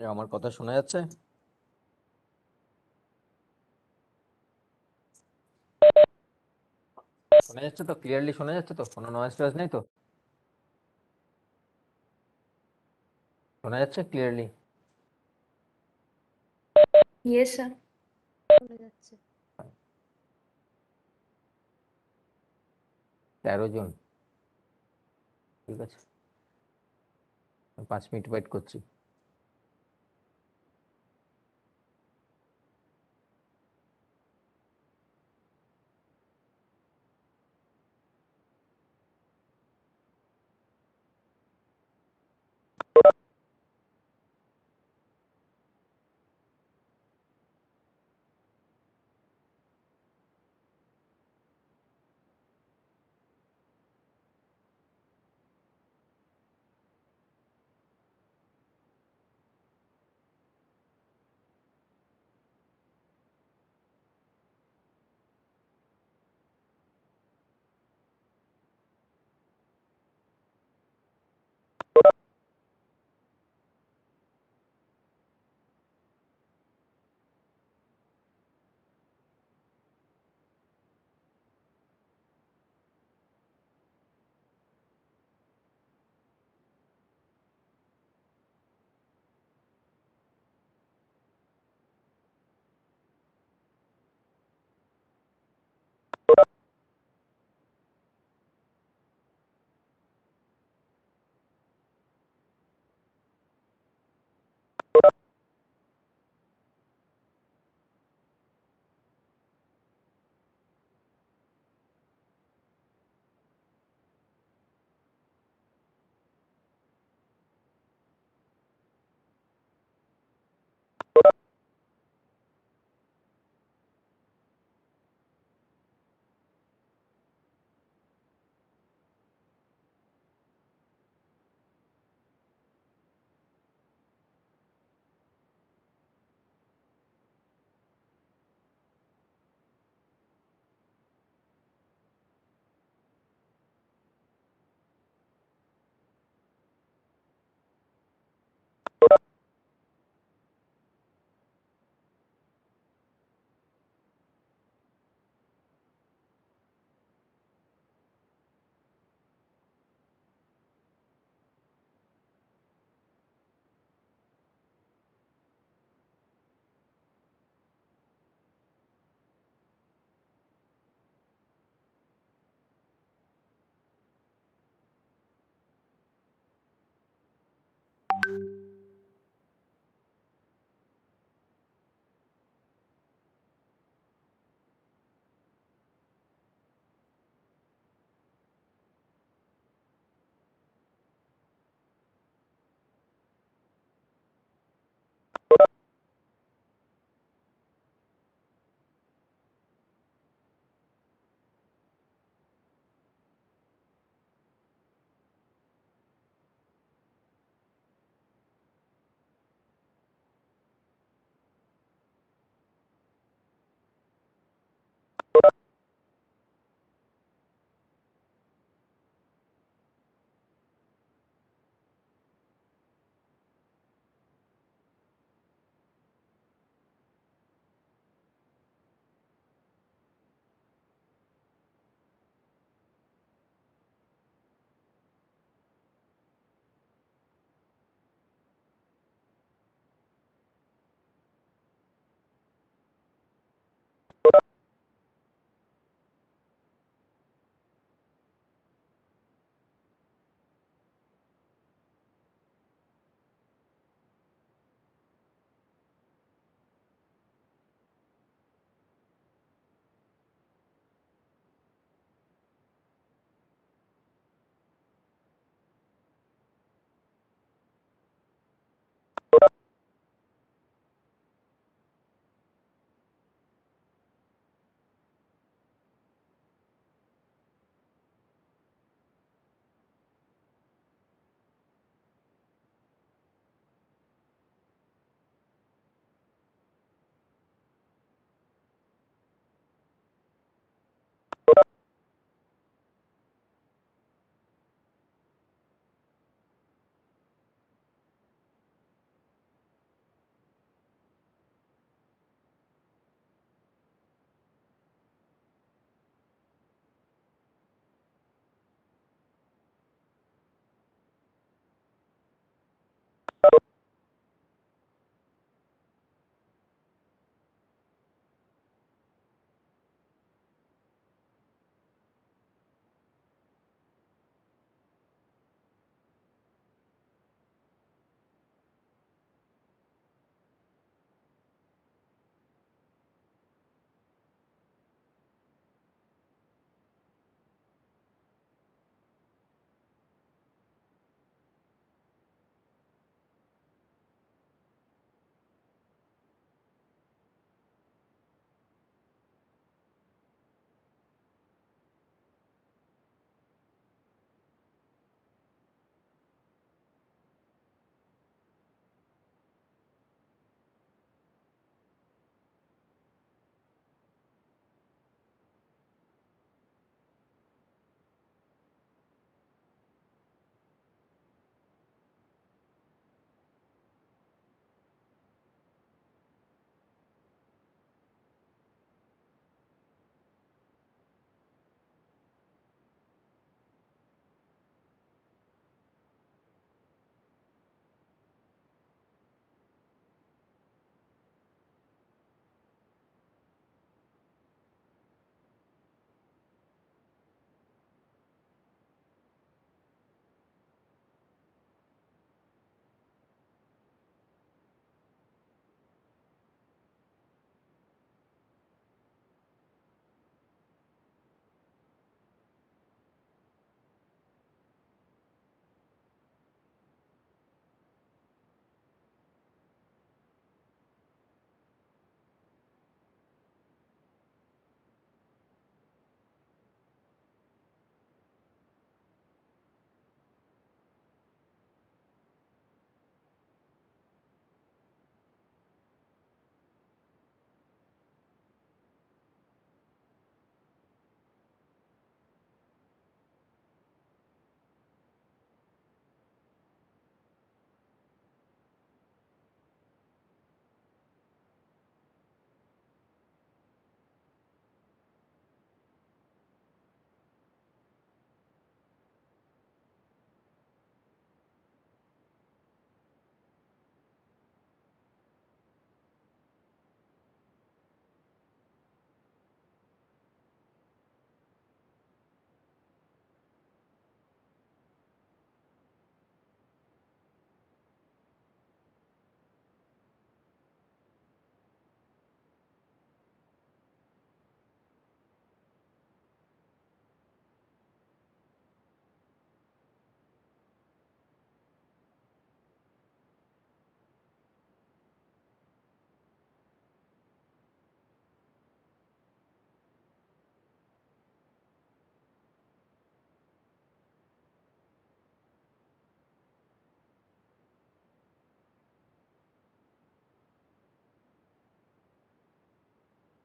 আমার কথা শোনা যাচ্ছে? শোনা যাচ্ছে তো? ক্লিয়ারলি শোনা যাচ্ছে তো? কোনো নয়েজ টয়েজ নেই তো? শোনা যাচ্ছে ক্লিয়ারলি? Yes sir. শোনা যাচ্ছে। 13 জন, ঠিক আছে। 5 মিনিট ওয়েট করছি।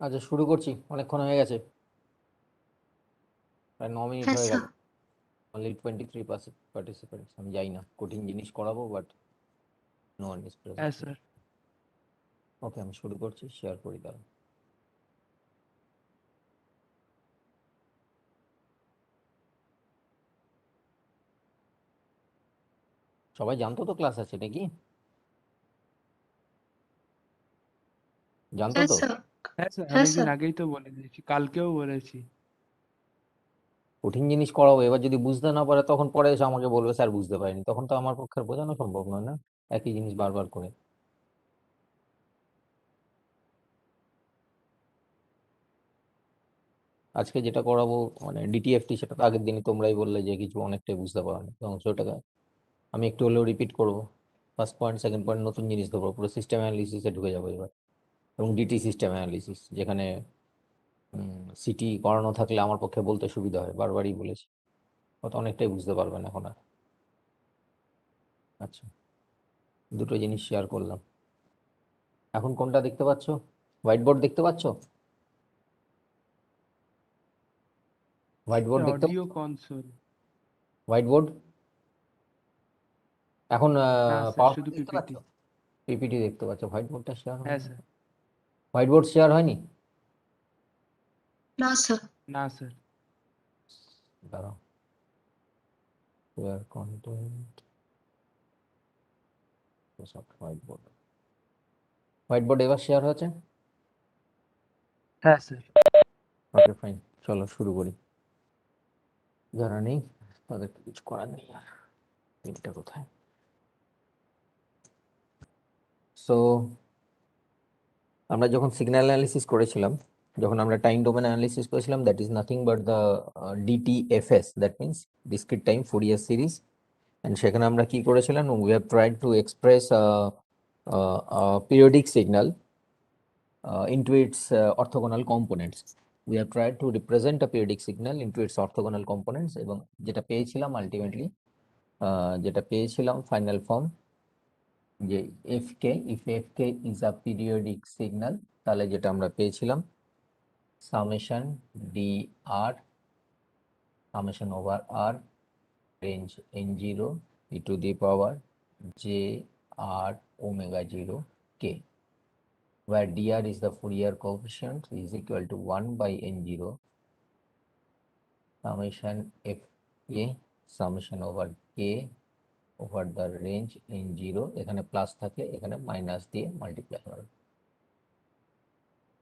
আচ্ছা শুরু করছি, অনেকক্ষণ হয়ে গেছে, প্রায় 9 মিনিট হ্যাঁ হয়ে স্যার। গেল। Only 23% participants. আমি যাই না, কঠিন জিনিস করাবো, বাট নো ওয়ান ইজ হ্যাঁ প্রেজেন্ট। স্যার। ওকে, আমি শুরু করছি, শেয়ার করি দাও। সবাই জানতো তো ক্লাস আছে নাকি? জানতো হ্যাঁ তো? স্যার। হ্যাঁ স্যার, হ্যাঁ অনেকদিন স্যার। আগেই তো বলে দিয়েছি, কালকেও বলেছি। কঠিন জিনিস করাবো, এবার যদি বুঝতে না পারে তখন পরে এসে আমাকে বলবে স্যার বুঝতে পারিনি, তখন তো আমার পক্ষে আর বোঝানো সম্ভব নয় না, একই জিনিস বারবার করে। আজকে যেটা করাবো মানে ডিটিএফটি, সেটা তো আগের দিনই তোমরাই বললে যে কিছু অনেকটাই বুঝতে পারো, এবং সেটাকে আমি একটু হলেও রিপিট করবো। ফার্স্ট পয়েন্ট, সেকেন্ড পয়েন্ট, নতুন জিনিস দেবো, পুরো সিস্টেম অ্যানালিসিসে ঢুকে যাবো এবার। এবং ডিটি সিস্টেম অ্যানালিসিস, যেখানে সিটি করানো থাকলে আমার পক্ষে বলতে সুবিধা হয়, বারবারই বলেছি, অত অনেকটাই বুঝতে পারবেন এখন আর। আচ্ছা, দুটো জিনিস শেয়ার করলাম। এখন কোনটা দেখতে পাচ্ছ? হোয়াইট বোর্ড দেখতে পাচ্ছ? হোয়াইট বোর্ড দেখতে অডিও পাচ্ছ? কনসোল। হোয়াইট বোর্ড এখন না স্যার, পাওয়ার শুধু পয়েন্ট দেখতে পাচ্ছ? পিপিটি। পিপিটি দেখতে পাচ্ছ, হোয়াইট বোর্ডটা শেয়ার হ্যাঁ হয়নি। স্যার। হোয়াইট বোর্ড শেয়ার হয়নি? না স্যার। না স্যার। দাঁড়াও, share content, white board. White board এবার শেয়ার হয়েছে? হ্যাঁ স্যার। ওকে ফাইন, চলো শুরু করি। যারা নেই তাদের কিছু করার নেই আর। এটা কোথায়? সো আমরা যখন সিগন্যাল অ্যানালিসিস করেছিলাম, যখন আমরা টাইম ডোমেন অ্যানালিসিস করেছিলাম, that is nothing but the DTFS, that means discrete time Fourier series. And সেখানে আমরা কি করেছিলাম, we have tried to express periodic signal into its orthogonal components. We have tried to represent a periodic signal into its orthogonal components, এবং যেটা পেয়েছিলাম ultimately, যেটা পেয়েছিলাম final form, যে f k, if f k is a periodic signal, তাহলে যেটা আমরা পেয়েছিলাম summation d r, summation over r, range n zero e to the power j r omega zero k, where dr is the Fourier coefficient is equal to 1 by n0 summation f(a) summation over k over the range n0, এখানে plus থাকলে এখানে minus দিয়ে multiply হবে।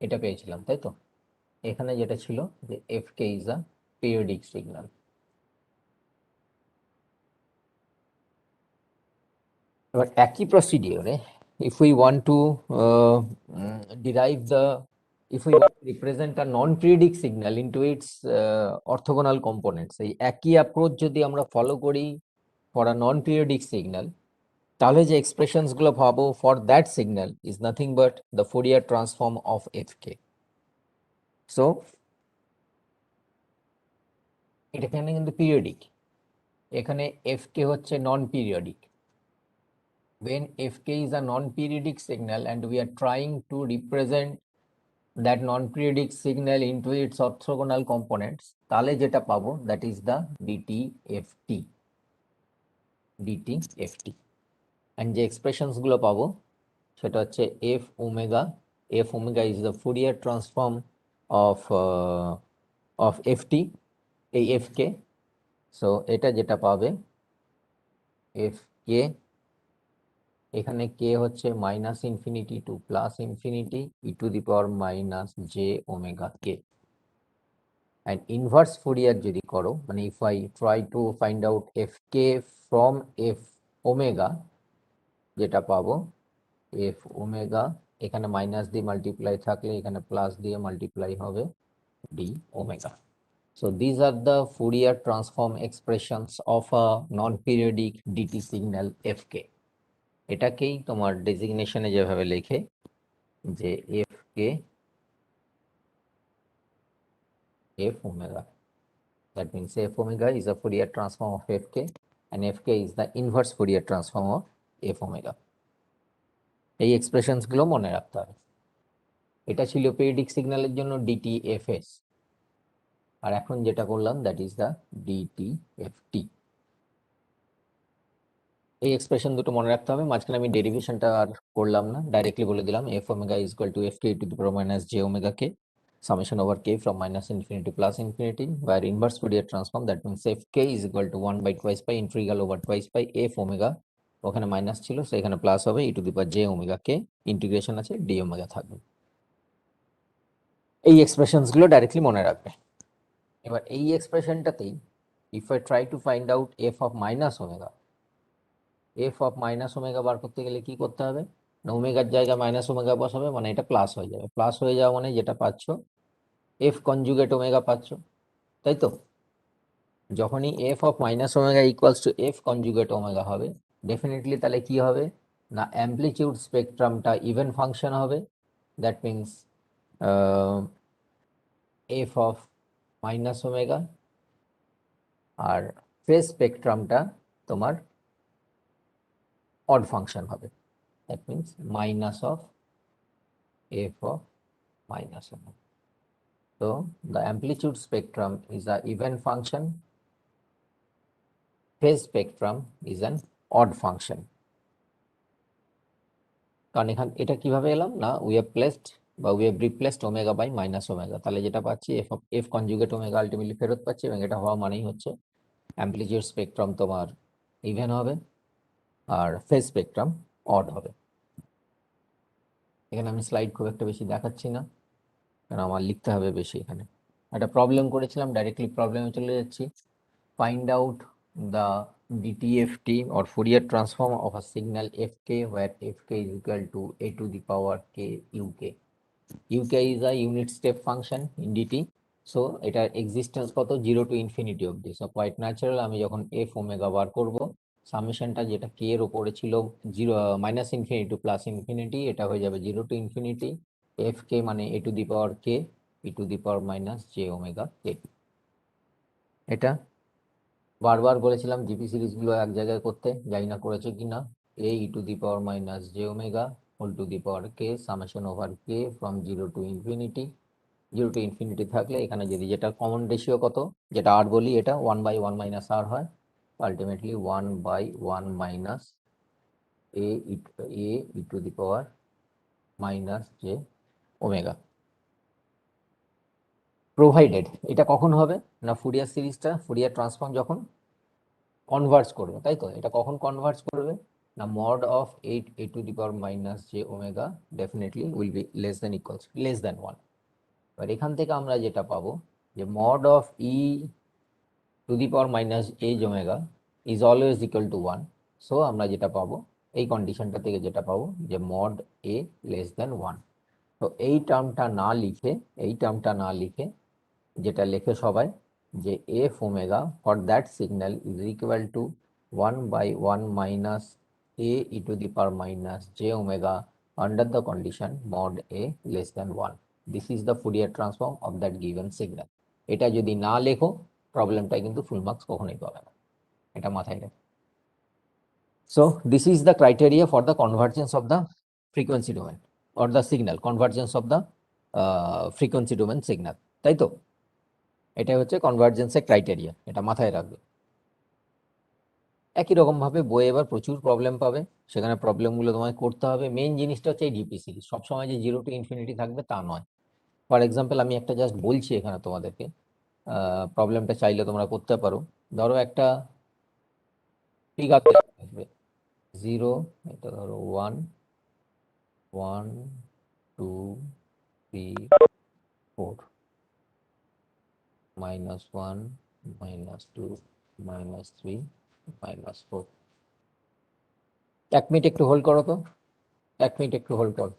এটা পেয়েছিলাম, তাই তো? এখানে যেটা ছিল যে fk is a periodic signal। এবার একই প্রসিডিওরে if we want to derive the, if we want to represent a non-periodic signal into its orthogonal components, এই একই অ্যাপ্রোচ যদি আমরা ফলো করি for a non-periodic signal, তাহলে যে এক্সপ্রেশনস গুলো পাবো for that signal is nothing but the Fourier transform of fk. So এটা এখানে কিন্তু পিরিয়ডিক, এখানে fk হচ্ছে নন periodic. When fk is a non-periodic signal and we are trying to represent that non-periodic signal into its orthogonal components, তাহলে যেটা পাবো that is the DTFT, and যে expressions গুলো পাবো সেটা হচ্ছে f omega is the Fourier transform of ft, এই fk। so এটা যেটা পাবে fk, এখানে k হচ্ছে minus infinity two plus infinity E to the power minus j omega K. and inverse Fourier যদি করো, মানে if I try to find out fk from f omega, যেটা পাবো f omega, এখানে মাইনাস দিয়ে multiply থাকলে এখানে প্লাস দিয়ে মাল্টিপ্লাই হবে d omega. So these are the Fourier transform expressions of a non-periodic dt signal fk. এটাকেই তোমার ডেজিগনেশনে যেভাবে লেখে যে fk f omega, that means f omega is a Fourier transform of fk and fk is the inverse Fourier transform of f omega. এই expressions গুলো মনে রাখতে হবে। এটা ছিল পিরিয়ডিক সিগন্যালের জন্য ডিটিএফএস, আর এখন যেটা করলাম দ্যাট ইজ দ্য ডিটিএফটি। এই এক্সপ্রেশন দুটো মনে রাখতে হবে। মাঝখানে আমি ডেরিভেশনটা আর করলাম না, ডাইরেক্টলি বলে দিলাম F omega is equal to F K two the power minus j omega K summation over k from minus infinity to plus infinity where inverse Fourier transform, that means f k is equal to 1 by twice pi integral over twice pi f omega, ওখানে minus ছিল so এখানে plus হবে e to the power j omega k, integration আছে d omega থাকবে। এই expressions গুলো directly মনে রাখবে। এবার এই এক্সপ্রেশনটাতেই if I try to find out f of minus omega, f of minus omega বার করতে গেলে কি করতে হবে না, ওমেগার জায়গায় মাইনাস ওমেগা বসাবে, মানে এটা প্লাস হয়ে যাবে। প্লাস হয়ে যাওয়া মানে যেটা পাচ্ছ এফ কনজুগেট ওমেগা পাচ্ছ, তাই তো? যখনই f of minus omega equals to f conjugate omega হবে, ডেফিনেটলি তাহলে কি হবে না, অ্যামপ্লিটিউড স্পেকট্রামটা ইভেন ফাংশন হবে, that means f of minus omega, আর ফেজ স্পেকট্রামটা তোমার অড ফাংশন হবে, that means minus of f of minus omega. So the amplitude spectrum is a even function, phase spectrum is an odd function. কারণ এখানে এটা কিভাবে এলাম না, we have placed বা we have replaced omega by minus omega, তাহলে যেটা পাচ্ছি f conjugate omega আলটিমেটলি ফেরত পাচ্ছি, এবং এটা হওয়া মানেই হচ্ছে amplitude spectrum তোমার ইভেন হবে আর phase spectrum odd হবে। এখানে আমি স্লাইড খুব একটা বেশি দেখাচ্ছি না কারণ আমার লিখতে হবে বেশি। এখানে একটা প্রবলেম করেছিলাম, ডাইরেক্টলি প্রবলেমে চলে যাচ্ছি। Find out the DTFT or Fourier transform of a signal fk where fk is equal to a to the power k uk. uk is a unit step function in dt, so এটার existence কত 0 to infinity অবধি। So quite natural আমি যখন f omega বার করব, সামেশনটা যেটা k এর উপরে ছিল 0 minus infinity two plus infinity, এটা হয়ে যাবে 0 to infinity fk মানে a to the power k e to the power minus j omega k। এটা বারবার বলেছিলাম জিপি সিরিজগুলো এক জায়গায় করতে, জানি না করেছে কিনা। A e to the power minus j omega whole to the power k summation over k from 0 to infinity। 0 to infinity থাকলে এখানে যদি যেটা কমন রেশিও কত, যেটা আর বলি, এটা 1/1 মাইনাস আর হয়, ultimately 1/1 minus A e to the power minus j omega. Provided এটা কখন হবে না, ফুরিয়ার সিরিজটা ফুরিয়ার ট্রান্সফর্ম যখন কনভার্জ করবে, তাই তো? এটা কখন কনভার্জ করবে না, mod of 8 a to the power minus j omega definitely will be less than equals less than 1। এবার এখান থেকে আমরা যেটা পাবো যে mod of e to the power minus j omega is always equal to 1। So আমরা যেটা পাবো এই কন্ডিশনটা থেকে যেটা পাবো যে mod a less than 1। তো এই টার্মটা না লিখে, এই টার্মটা না লিখে যেটা লেখে সবাই যে F omega for that signal is equal two 1/1 minus A e to the power minus j omega under the condition mod A less than 1। This is the Fourier transform of that given signal. এটা যদি না লেখো প্রবলেমটাই কিন্তু full marks কখনোই পাবে না, এটা মাথায় রাখো। So this is the criteria for the convergence of the frequency domain or the signal, convergence of the frequency domain signal, তাই তো? এটা হচ্ছে কনভার্জেন্সের ক্রাইটেরিয়া, এটা মাথায় রাখবে। একই রকম ভাবে বইয়ে এবার প্রচুর প্রবলেম পাবে, সেখানে প্রবলেমগুলো তোমায় করতে হবে। মেইন জিনিসটা হচ্ছে এই ডিপি সিরিজ সবসময় যে 0 to infinity থাকবে তা নয়। ফর এক্সাম্পল আমি একটা জাস্ট বলছি এখানে তোমাদেরকে, প্রবলেমটা চাইলে তোমরা করতে পারো। ধরো একটা ফিগার থাকবে 0, এটা ধরো 1 1 2 3 4 -1 -2 -3 -4। 1 মিনিট একটু হোল্ড করো তো, 1 মিনিট একটু হোল্ড করো।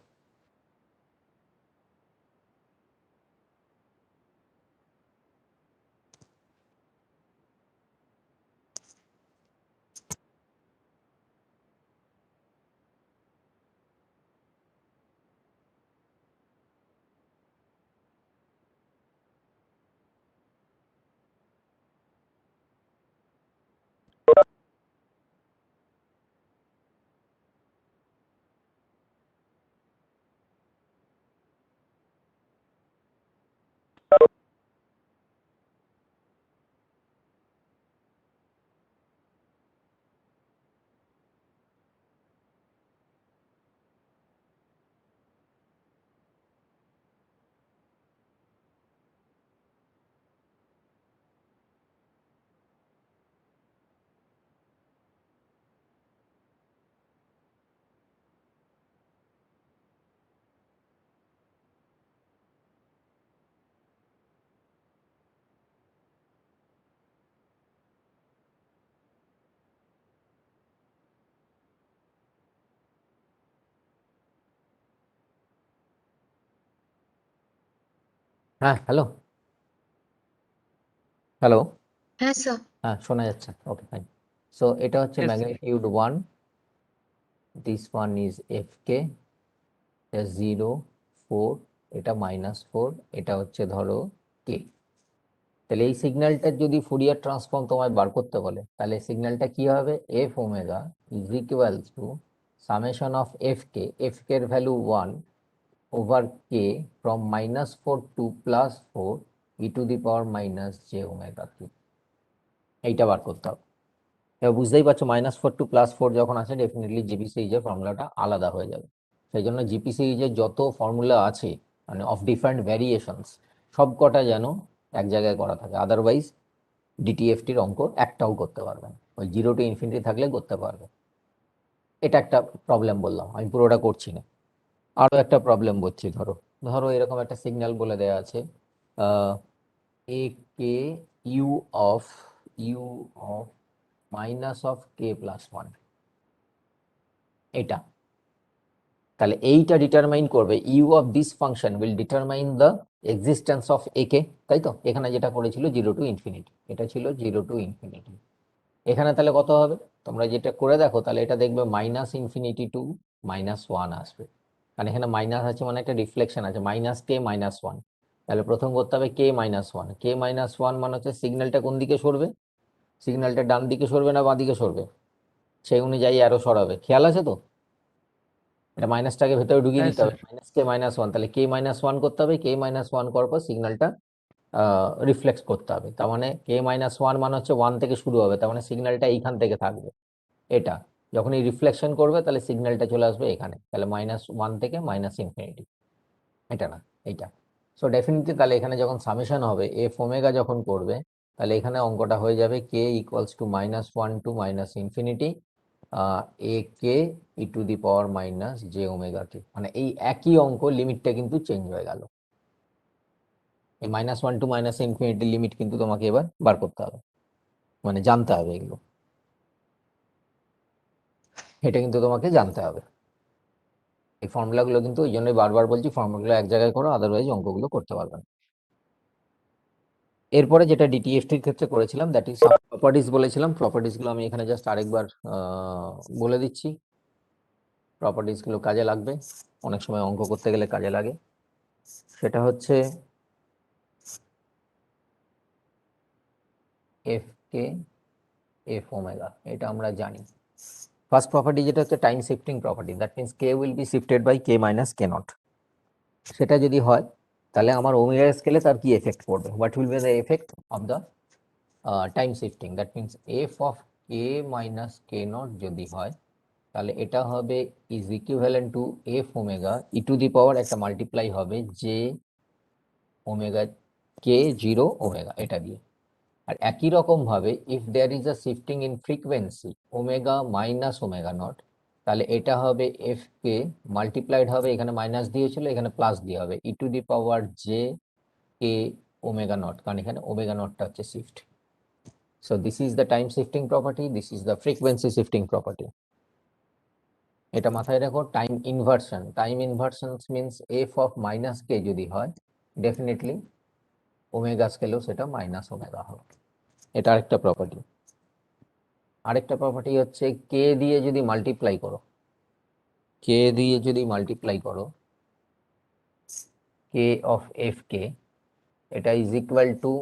হ্যাঁ, হ্যালো হ্যালো হ্যাঁ স্যার। হ্যাঁ, শোনা যাচ্ছে। ওকে, ফাইন। সো এটা হচ্ছে Yes, sir. Magnitude 1, this one is f k, এটা 0, 4, এটা -4, এটা হচ্ছে ধরো কে। তাহলে এই সিগন্যালটার যদি ফুরিয়ার ট্রান্সফর্ম তোমায় বার করতে বলে, তাহলে সিগন্যালটা কি হবে? F omega is equals to summation of f k এর value 1 over k from -4 to +4 e to the power minus j omega t. এইটা বার করতে হবে। এবার বুঝতেই পারছো, -4 টু +4 যখন আসে, ডেফিনেটলি জিপি সিরিজের ফর্মুলাটা আলাদা হয়ে যাবে। সেই জন্য জিপি সিরিজের যত ফর্মুলা আছে, মানে অফ ডিফারেন্ট ভ্যারিয়েশনস, সব কটা যেন এক জায়গায় করা থাকে, আদারওয়াইজ ডিটিএফটির অঙ্ক একটাও করতে পারবে না। ওই 0 টু ইনফিনিটি থাকলে করতে পারবে। এটা একটা প্রবলেম বললাম, আমি পুরোটা করছি না। আরও একটা প্রবলেম বলছি। ধরো ধরো এরকম একটা সিগন্যাল বলে দেওয়া আছে, a k u of u of minus of K plus 1, এটা। তাহলে এইটা ডিটারমাইন করবে, u of this function will determine the existence of a k, তাই তো? এখানে যেটা করেছিল 0 টু ইনফিনিটি, এটা ছিল 0 টু ইনফিনিটি। এখানে তাহলে কত হবে? তোমরা যেটা করে দেখো, তাহলে এটা দেখবে -ইনফিনিটি টু -1 আসবে, কারণ এখানে মাইনাস আছে মানে একটা রিফ্লেকশন আছে, -k -1। তাহলে প্রথম করতে হবে k-1, k-1 মানে হচ্ছে সিগন্যালটা কোন দিকে সরবে? সিগন্যালটা ডান দিকে সরবে না বাঁ দিকে সরবে? সেই অনুযায়ী আরো সরাবে, খেয়াল আছে তো? এটা মাইনাসটাকে ভেতরে ঢুকিয়ে হ্যাঁ দিতে হবে, স্যার। -k-1, তাহলে k-1 করতে হবে, k-1 করার পর সিগন্যালটা রিফ্লেক্স করতে হবে। তার মানে k-1 মানে হচ্ছে 1 থেকে শুরু হবে, তার মানে সিগন্যালটা এইখান থেকে থাকবে। এটা যখন এই রিফ্লেকশন করবে, তাহলে সিগন্যালটা চলে আসবে এখানে, তাহলে -1 থেকে -ইনফিনিটি, এটা না, এইটা। সো ডেফিনেটলি তাহলে এখানে যখন সামেশন হবে, এফ ওমেগা যখন করবে, তাহলে এখানে অঙ্কটা হয়ে যাবে k equals to -1 to -infinity a k E to the power minus j omega t. মানে এই একই অঙ্ক, লিমিটটা কিন্তু চেঞ্জ হয়ে গেল। এই -1 টু -ইনফিনিটি লিমিট কিন্তু তোমাকে এবার বার করতে হবে, মানে জানতে হবে এগুলো, এটা কিন্তু তোমাকে জানতে হবে। এই ফর্মুলাগুলো কিন্তু ওই জন্যই বারবার বলছি, ফর্মুলাগুলো এক জায়গায় করো, আদারওয়াইজ অঙ্কগুলো করতে পারবে না। এরপরে যেটা ডিটিএফটির ক্ষেত্রে করেছিলাম, দ্যাট ইজ প্রপার্টিজ বলেছিলাম। প্রপার্টিজগুলো আমি এখানে জাস্ট আরেকবার বলে দিচ্ছি। প্রপার্টিজগুলো কাজে লাগবে, অনেক সময় অঙ্ক করতে গেলে কাজে লাগে। সেটা হচ্ছে এফ কে এফ ওমেগা, এটা আমরা জানি। ফার্স্ট প্রপার্টি যেটা হচ্ছে time shifting property, that means k will be shifted by k minus k naught. সেটা যদি হয়, তাহলে আমার ওমেগা স্কেলে তার কি এফেক্ট পড়বে? What will be the effect of the time shifting? That means f of k minus k naught যদি হয়, তাহলে এটা হবে is equivalent to f omega e to the power একটা মাল্টিপ্লাই হবে জে ওমেগা কে 0 ওমেগা, এটা দিয়ে। আর একই রকম ভাবে if there is a shifting in frequency omega minus omega naught, তাহলে এটা হবে এফ কে মাল্টিপ্লাইড হবে, এখানে মাইনাস দিয়েছিল, এখানে প্লাস দিয়ে হবে e to the power j k omega naught, কারণ এখানে ওমেগা নটটা হচ্ছে shift. So this is the time shifting property, this is the frequency shifting property. এটা মাথায় রাখো। Time inversion means f of minus k যদি হয়, ডেফিনেটলি ওমেগা স্কেলেও সেটা মাইনাস ওমেগা হবে। এটা আরেকটা প্রপার্টি। আরেকটা প্রপার্টি হচ্ছে কে দিয়ে যদি মাল্টিপ্লাই করো, কে দিয়ে যদি মাল্টিপ্লাই করো কে অফ এফ কে, এটা is equal to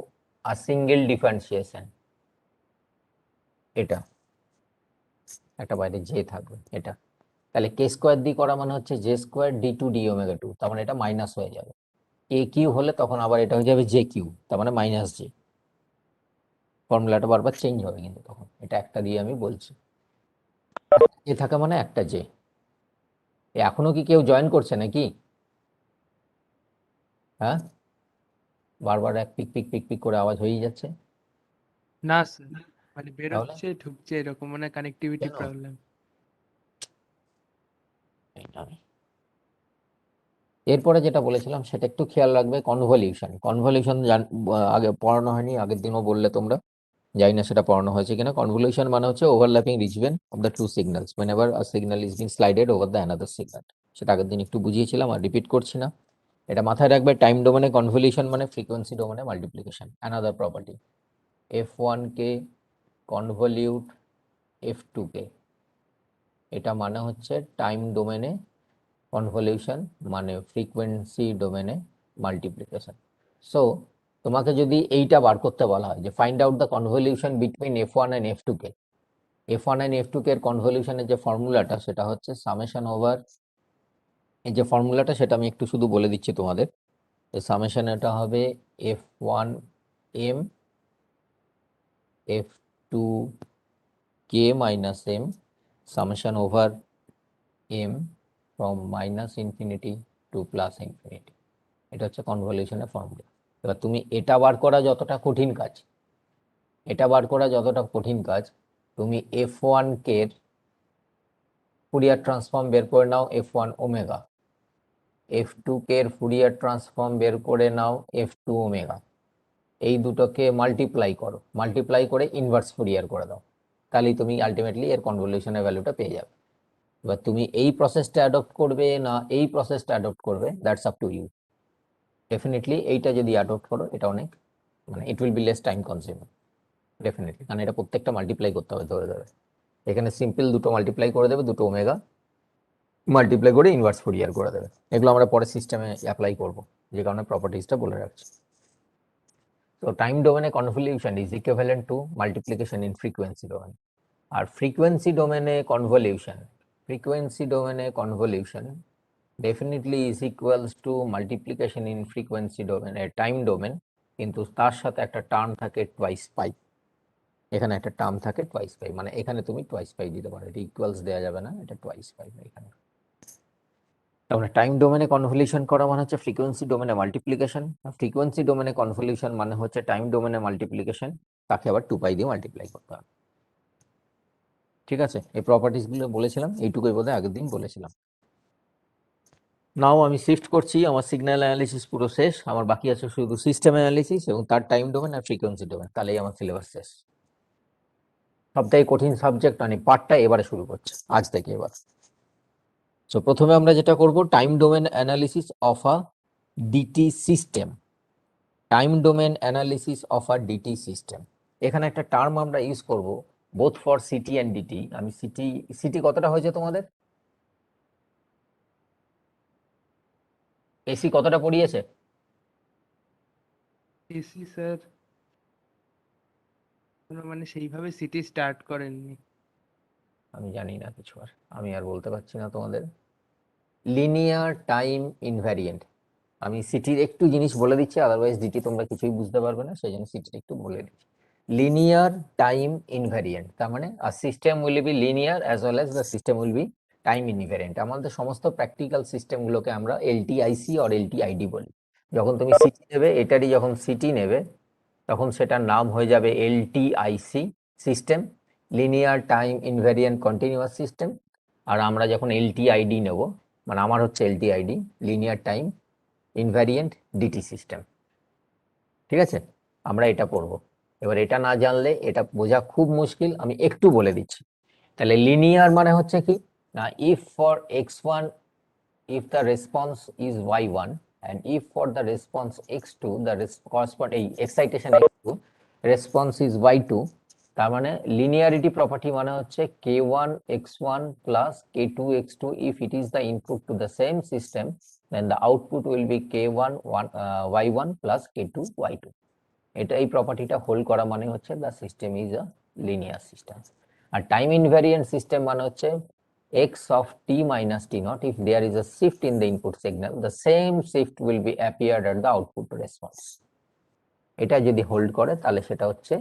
a single differentiation, এটা একটা বাইরে জে থাকবে, এটা। তাহলে কে স্কোয়ার দিয়ে করা মানে হচ্ছে j square d two d omega two, তার মানে এটা মাইনাস হয়ে যাবে। কে কিউ হলে তখন আবার এটা হয়ে যাবে জে কিউ, তার মানে মাইনাস জে। ফর্মুলাটা বারবার চেঞ্জ হবে কিন্তু তখন, এটা একটা দিয়ে আমি বলছি। এ থাকা মানে একটা জে। এখনো কি কেউ জয়েন করছে নাকি? হ্যাঁ, বারবার এক পিক পিক পিক পিক করে আওয়াজ হয়েই যাচ্ছে। না স্যার, মানে তাহলে বেরোচ্ছে ঢুকছে এরকম, মানে কানেক্টিভিটি কেন? প্রবলেম। এরপরে যেটা বলেছিলাম সেটা একটু খেয়াল রাখবে, কনভলিউশন। কনভলিউশন আগে পড়ানো হয়নি, আগের দিনও বললে তোমরা, জানি না সেটা পড়ানো হয়েছে কিনা। কনভলিউশন মানে হচ্ছে overlapping region of the two signals whenever a signal is being slided over the another signal। সেটা আগের দিন একটু বুঝিয়েছিলাম, আর রিপিট করছি না। এটা মাথায় রাখবে, টাইম ডোমেনে কনভলিউশন মানে ফ্রিকোয়েন্সি ডোমেনে মাল্টিপ্লিকেশন। অ্যানাদার প্রপার্টি, f1 কে কনভলিউট f2 কে, এটা মানে হচ্ছে টাইম ডোমেনে কনভলিউশন মানে ফ্রিকোয়েন্সি ডোমেনে মাল্টিপ্লিকেশন। সো তোমাকে যদি এইটা বার করতে বলা হয় যে find out the convolution between f1 and f2 কে, f1 এন্ড f2 কে এর কনভলিউশনের যে ফর্মুলাটা সেটা হচ্ছে সামেশন ওভার, এই যে ফর্মুলাটা সেটা আমি একটু শুধু বলে দিচ্ছি তোমাদের। সামেশন এটা হবে f1 m f2 k minus m summation over m from minus infinity to plus infinity। এটা হচ্ছে কনভলিউশনের ফর্মুলা। এবার তুমি এটা বার করা যতটা কঠিন কাজ, এটা বার করা যতটা কঠিন কাজ, তুমি f1 কে ফুরিয়ার ট্রান্সফর্ম বের করে নাও f1 ওমেগা, f2 কে ফুরিয়ার ট্রান্সফর্ম বের করে নাও f2 ওমেগা, এই দুটোকে মাল্টিপ্লাই করো, মাল্টিপ্লাই করে ইনভার্স ফুরিয়ার করে দাও, তাহলেই তুমি আলটিমেটলি এর কনভলিউশনের ভ্যালুটা পেয়ে যাবে। এবার তুমি এই প্রসেসটা অ্যাডপ্ট করবে না এই প্রসেসটা অ্যাডপ্ট করবে, that's up to you. Definitely এইটা যদি অ্যাডপ্ট করো এটা অনেক মানে it will be less time consuming definitely, কারণ এটা প্রত্যেকটা মাল্টিপ্লাই করতে হবে ধরে ধরে। এখানে সিম্পল দুটো মাল্টিপ্লাই করে দেবে, দুটো ওমেগা মাল্টিপ্লাই করে ইনভার্স ফুরিয়ার করে দেবে। এগুলো আমরা পরে সিস্টেমে অ্যাপ্লাই করব, যে কারণে প্রপার্টিজটা বলে রাখছি। তো টাইম ডোমেনে convolution is equivalent to multiplication in frequency domain. আর ফ্রিকোয়েন্সি ডোমেনে convolution definitely is equals to multiplication in frequency domain time domain, কিন্তু তার সাথে একটা টার্ম থাকে টোয়াইস পাই, এখানে একটা টার্ম থাকে টোয়াইস পাই, মানে এখানে তুমি টোয়াইস পাই দিতে পারো, এটা ইকুয়ালস দেওয়া যাবে না, এটা টোয়াইস পাই এখানে। তাহলে টাইম ডোমেনে কনভলিউশন করা মানে হচ্ছে ফ্রিকোয়েন্সি ডোমেনে মাল্টিপ্লিকেশন, ফ্রিকোয়েন্সি ডোমেনে কনভলিউশন মানে হচ্ছে টাইম ডোমেনে মাল্টিপ্লিকেশন, তাকে আবার 2 পাই দিয়ে মাল্টিপ্লাই করতে হবে। ঠিক আছে, এই প্রপার্টিস গুলো বলেছিলাম, এইটুকুই বোধহয় আগের দিন বলেছিলাম। নাও আমি শিফট করছি, আমার সিগন্যাল অ্যানালিসিস পুরো শেষ, আমার বাকি আছে শুধু সিস্টেম অ্যানালিসিস এবং তার টাইম ডোমেন আর ফ্রিকোয়েন্সি ডোমেন, তাহলেই আমার সিলেবাস শেষ। সবথেকে কঠিন সাবজেক্ট মানে পার্টটা এবারে শুরু করছে আজ থেকে এবার। সো প্রথমে আমরা যেটা করব, time domain analysis of a DT system. Time domain analysis of a DT system, এখানে একটা টার্ম আমরা ইউজ করব both for CT and DT. আমি সিটি কতটা হয়েছে তোমাদের? এসি কতটা পড়িয়েছে? এসি স্যার মানে সেইভাবে সিটি স্টার্ট করেননি। আমি জানি না কিছু, আর আমি আর বলতে পারছি না তোমাদের। লিনিয়ার টাইম ইনভ্যারিয়েন্ট, আমি সিটির একটু জিনিস বলে দিচ্ছি, আদারওয়াইজ ডিটি তোমরা কিছুই বুঝতে পারবে না, সেই জন্য সিটির একটু বলে দিচ্ছি। লিনিয়ার টাইম ইনভ্যারিয়েন্ট তার মানে আর system will be linear as well as the system will be time invariant. আমাদের সমস্ত প্র্যাকটিক্যাল সিস্টেমগুলোকে আমরা এলটিআইসি অর এলটিআইডি বলি। যখন তুমি সিটি নেবে, এটারই যখন সিটি নেবে তখন সেটার নাম হয়ে যাবে LTIC system, linear time invariant continuous system. আর আমরা যখন এলটিআইডি নেব, মানে আমার হচ্ছে LTID, linear time invariant DT system. ঠিক আছে, আমরা এটা পড়বো। এবার এটা না জানলে এটা বোঝা খুব মুশকিল, আমি একটু বলে দিচ্ছি। তাহলে লিনিয়ার মানে হচ্ছে কি না, if for x1 if the response is y1 and if for the response x2 the correspond এই excitation x2 response is y2, তার মানে linearity property মানে হচ্ছে k1 x1 plus k2 x2 if it is the input to the same system then the output will be k1 y1 plus k2 y2। এটা এই প্রপার্টিটা hold করা মানে হচ্ছে the system is a linear system। R time invariant system মানে হচ্ছে x of t minus t naught if there is a shift in the input signal the same shift will be appeared at the output response। এটা যদি hold করে তাহলে সেটা হচ্ছে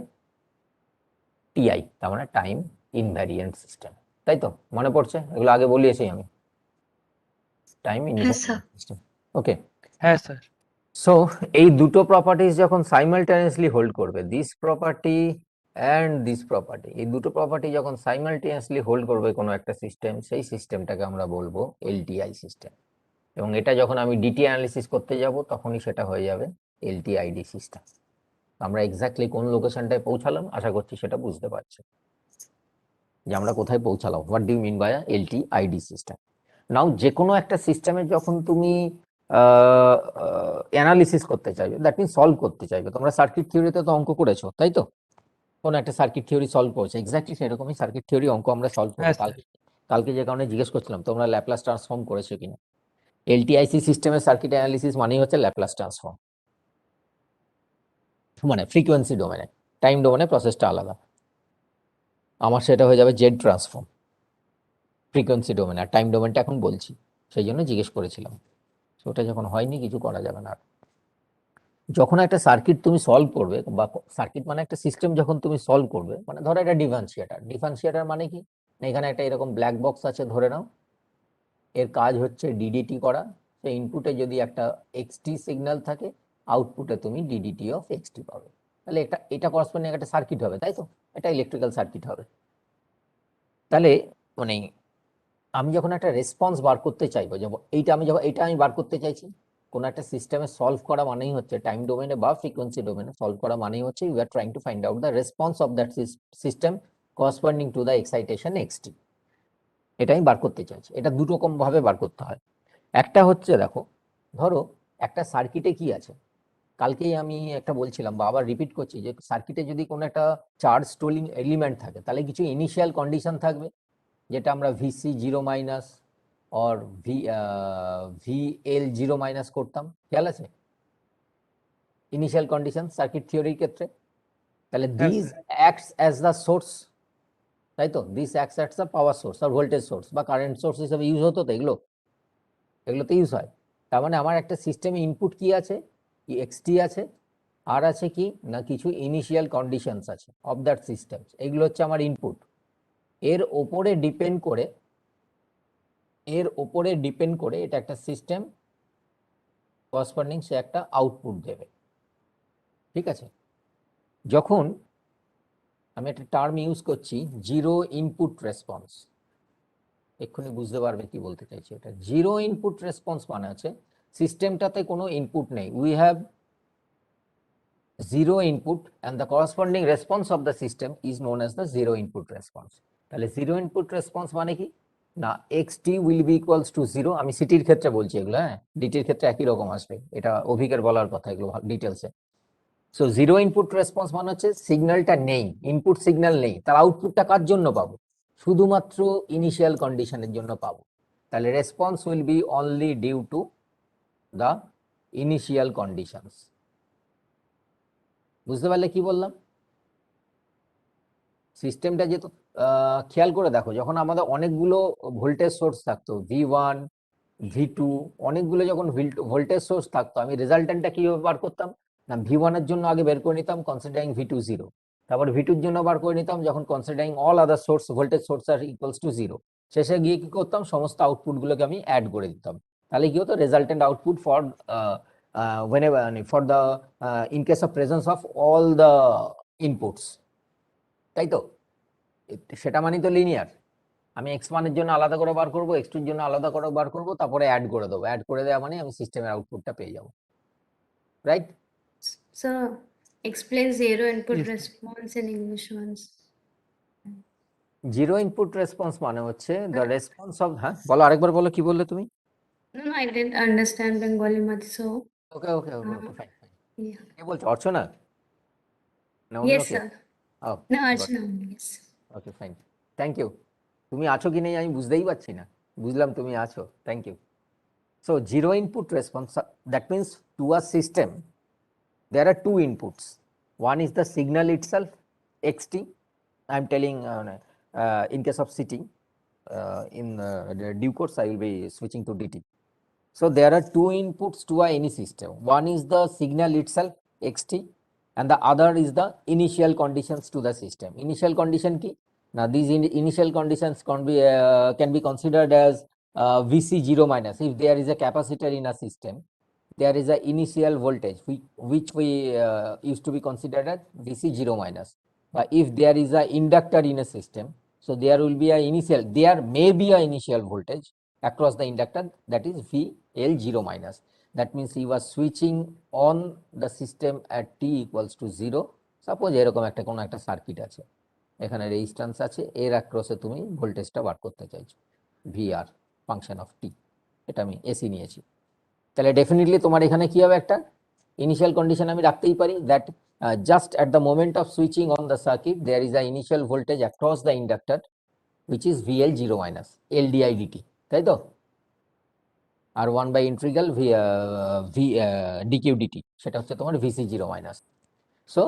TI, তার মানে টাইম ইনভ্যারিয়েন্ট সিস্টেম। তাই তো মনে পড়ছে? এগুলো আগে বলিয়েছি আমি, টাইম ইনভ্যারিয়েন্ট সিস্টেম। ওকে, হ্যাঁ স্যার। সো এই দুটো প্রপার্টিজ যখন সাইমালটেনিয়াসলি হোল্ড করবে, this property and this property, এই দুটো প্রপার্টি যখন সাইমালটেনিয়াসলি হোল্ড করবে কোনো একটা সিস্টেম, সেই সিস্টেমটাকে আমরা বলবো এলটিআই সিস্টেম। এবং এটা যখন আমি ডিটি অ্যানালিসিস করতে যাব তখনই সেটা হয়ে যাবে এলটিআইডি সিস্টেম। আমরা এক্স্যাক্টলি কোন লোকেশনটায় পৌঁছালাম আশা করছি সেটা বুঝতে পারছো যে আমরা কোথায় পৌঁছালাম, what do you mean by LTID system. Now যে কোনো একটা সিস্টেমের যখন তুমি অ্যানালিসিস করতে চাইবে, দ্যাট মিনস সলভ করতে চাইবে। তোমরা সার্কিট থিওরিতে তো অঙ্ক করেছো, তাই তো? কোন একটা সার্কিট থিওরি সলভ করছে, এক্স্যাক্টলি সেরকমই সার্কিট থিওরি অঙ্ক আমরা সলভ করবো। হ্যাঁ স্যার। কালকে কালকে যে কারণে জিজ্ঞেস করছিলাম তোমরা ল্যাপ্লাস ট্রান্সফর্ম করেছো কিনা। এলটিআইসি সিস্টেমের সার্কিট অ্যানালিসিস মানেই হচ্ছে ল্যাপ্লাস ট্রান্সফর্ম, মানে ফ্রিকোয়েন্সি ডোমেনে। টাইম ডোমেনে প্রসেসটা আলাদা। আমার সেটা হয়ে যাবে জেড ট্রান্সফর্ম ফ্রিকোয়েন্সি ডোমেনে, আর টাইম ডোমেনটা এখন বলছি, সেই জন্য জিজ্ঞেস করেছিলাম। তো ওটা যখন হয়নি কিছু করা যাবে না আর। যখন একটা সার্কিট তুমি সলভ করবে, বা সার্কিট মানে একটা সিস্টেম যখন তুমি সলভ করবে, মানে ধরো এটা ডিফারেন্সিয়েটার। ডিফারেন্সিয়েটার মানে কি, না এখানে একটা এরকম ব্ল্যাক বক্স আছে ধরে নাও, এর কাজ হচ্ছে ডিডিটি করা। সেই ইনপুটে যদি একটা এক্সটি সিগন্যাল থাকে, আউটপুটে তুমি ডিডিটি অফ এক্সটি পাবে। তাহলে এটা এটা করসপন্ডিং একটা সার্কিট হবে, তাই তো? এটা ইলেকট্রিক্যাল সার্কিট হবে। তাহলে মানে আমি যখন একটা রেসপন্স বার করতে চাইবো, যেমন এইটা আমি বার করতে চাইছি, কোন একটা সিস্টেমে সলভ করা মানেই হচ্ছে, টাইম ডোমেনে বা ফ্রিকোয়েন্সি ডোমেনে সলভ করা মানেই হচ্ছে you are trying to find out the response of that system corresponding to the excitation x t. এটা আমি বার করতে চাইছি। এটা দু রকম ভাবে বার করতে হয়। একটা হচ্ছে দেখো, ধরো একটা সার্কিটে কি আছে, কালকেই আমি একটা বলছিলাম বা আবার রিপিট করছি, যে সার্কিটে যদি কোনো একটা চার্জ স্টোরিং এলিমেন্ট থাকে, তাহলে কিছু ইনিশিয়াল কন্ডিশন থাকবে, যেটা আমরা VC zero minus or VL zero minus করতাম, খেয়াল আছে? ইনিশিয়াল কন্ডিশন সার্কিট থিওরির ক্ষেত্রে। তাহলে হ্যাঁ this sir. Acts as the source, তাই তো? This acts as the power source আর ভোল্টেজ সোর্স বা কারেন্ট সোর্স হিসেবে ইউজ হতো তো, এগুলোতে ইউজ হয়। তার মানে আমার একটা সিস্টেমে ইনপুট কি আছে, কি এক্সটি আছে, আর আছে কি না কিছু ইনিশিয়াল কন্ডিশনস আছে অফ দ্যাট সিস্টেম, এগুলো হচ্ছে আমার ইনপুট। এর ওপরে ডিপেন্ড করে এটা একটা সিস্টেম করসপন্ডিং সে একটা আউটপুট দেবে, ঠিক আছে? যখন আমি একটা টার্ম ইউজ করছি জিরো ইনপুট রেসপন্স, এক্ষুনি বুঝতে পারবে কি বলতে চাইছি। এটা জিরো ইনপুট রেসপন্স মানে হচ্ছে সিস্টেমটাতে কোনো ইনপুট নেই, we have zero input and the corresponding response of the system is known as the zero input response. তাহলে জিরো ইনপুট রেসপন্স মানে কি, না xt will be equals to zero। আমি সিটির ক্ষেত্রে বলছি এগুলো, হ্যাঁ, ডিটির ক্ষেত্রে একই রকম আসবে, এটা অভিকের বলার কথা এগুলো ডিটেলসে। সো জিরো ইনপুট রেসপন্স মানে হচ্ছে সিগন্যালটা নেই, ইনপুট সিগন্যাল নেই, তার আউটপুটটা কার জন্য পাবো, শুধুমাত্র ইনিশিয়াল কন্ডিশনের জন্য পাবো। তাহলে response will be only due to the initial conditions. বুঝতে পারলে কি বললাম? সিস্টেমটা যেহেতু খেয়াল করে দেখো, যখন আমাদের অনেকগুলো ভোল্টেজ সোর্স থাকতো, V1 V2, অনেকগুলো যখন ভোল্টেজ সোর্স থাকতো, আমি রেজাল্টেন্টটা কিভাবে বার করতাম, না V1 এর জন্য আগে বের করে নিতাম কনসিডারিং V2 0, তারপর V2 এর জন্য বার করে নিতাম যখন considering all other source voltage source are equals to 0। শেষে গিয়ে কি করতাম, সমস্ত আউটপুটগুলোকে আমি অ্যাড করে দিতাম। তাহলে কি হতো, resultant output for whenever for the in case of presence of all the inputs, তাই তো? সেটা মানেই তো লিনিয়ার। আমি এক্স মানের জন্য আলাদা করে বার করবো, এক্স টুর জন্য আলাদা করে বার করবো, তারপরে অ্যাড করে দেবো। অ্যাড করে দেওয়া মানে আমি সিস্টেমের আউটপুটটা পেয়ে যাবো, right? Sir, explain zero input Yes, sir. response in English once. Zero input response মানে হচ্ছে দ্য রেসপন্স অফ, হ্যাঁ বলো, আরেকবার বলো, কি বললে তুমি? No, I didn't understand Bengali much, so okay okay okay okay, fine fine. yeah. কে বলছো, অর্চনা না অন্য Yes, কে? sir. ও No, Archana, yes. Okay, fine, thank you. তুমি আছো কি নেই আমি বুঝতেই পারছি না, বুঝলাম তুমি আছো, thank you. So zero input response, that means to a system there are two inputs. One is the signal itself, xt. I am telling in case of sitting, in the due course I will be switching to dt. So there are two inputs to any system. One is the signal itself, xt, and the other is the initial conditions to the system. Initial condition ki? Now these initial conditions can be considered as vc 0 minus. If there is a capacitor in a system, there is a initial voltage which we used to be considered as vc 0 minus. But if there is a inductor in a system, so there will be there may be a initial voltage across the inductor, that is VL 0 minus. That means he was switching on the system at t equals to 0. Suppose এরকম একটা কোনো একটা circuit আছে, এখানে resistance আছে, এর অ্যাক্রসে তুমি ভোল্টেজটা বার করতে চাইছো, VR ফাংশন অফ টি, এটা আমি এসি নিয়েছি। তাহলে ডেফিনেটলি তোমার এখানে কি হবে, একটা ইনিশিয়াল কন্ডিশন আমি রাখতেই পারি, that just at the moment of switching on the circuit there is a initial voltage across the inductor which is VL 0 minus LDI dt, তাই তো, আর 1 by integral dq dt সেটা হচ্ছে তোমার VC 0 minus. So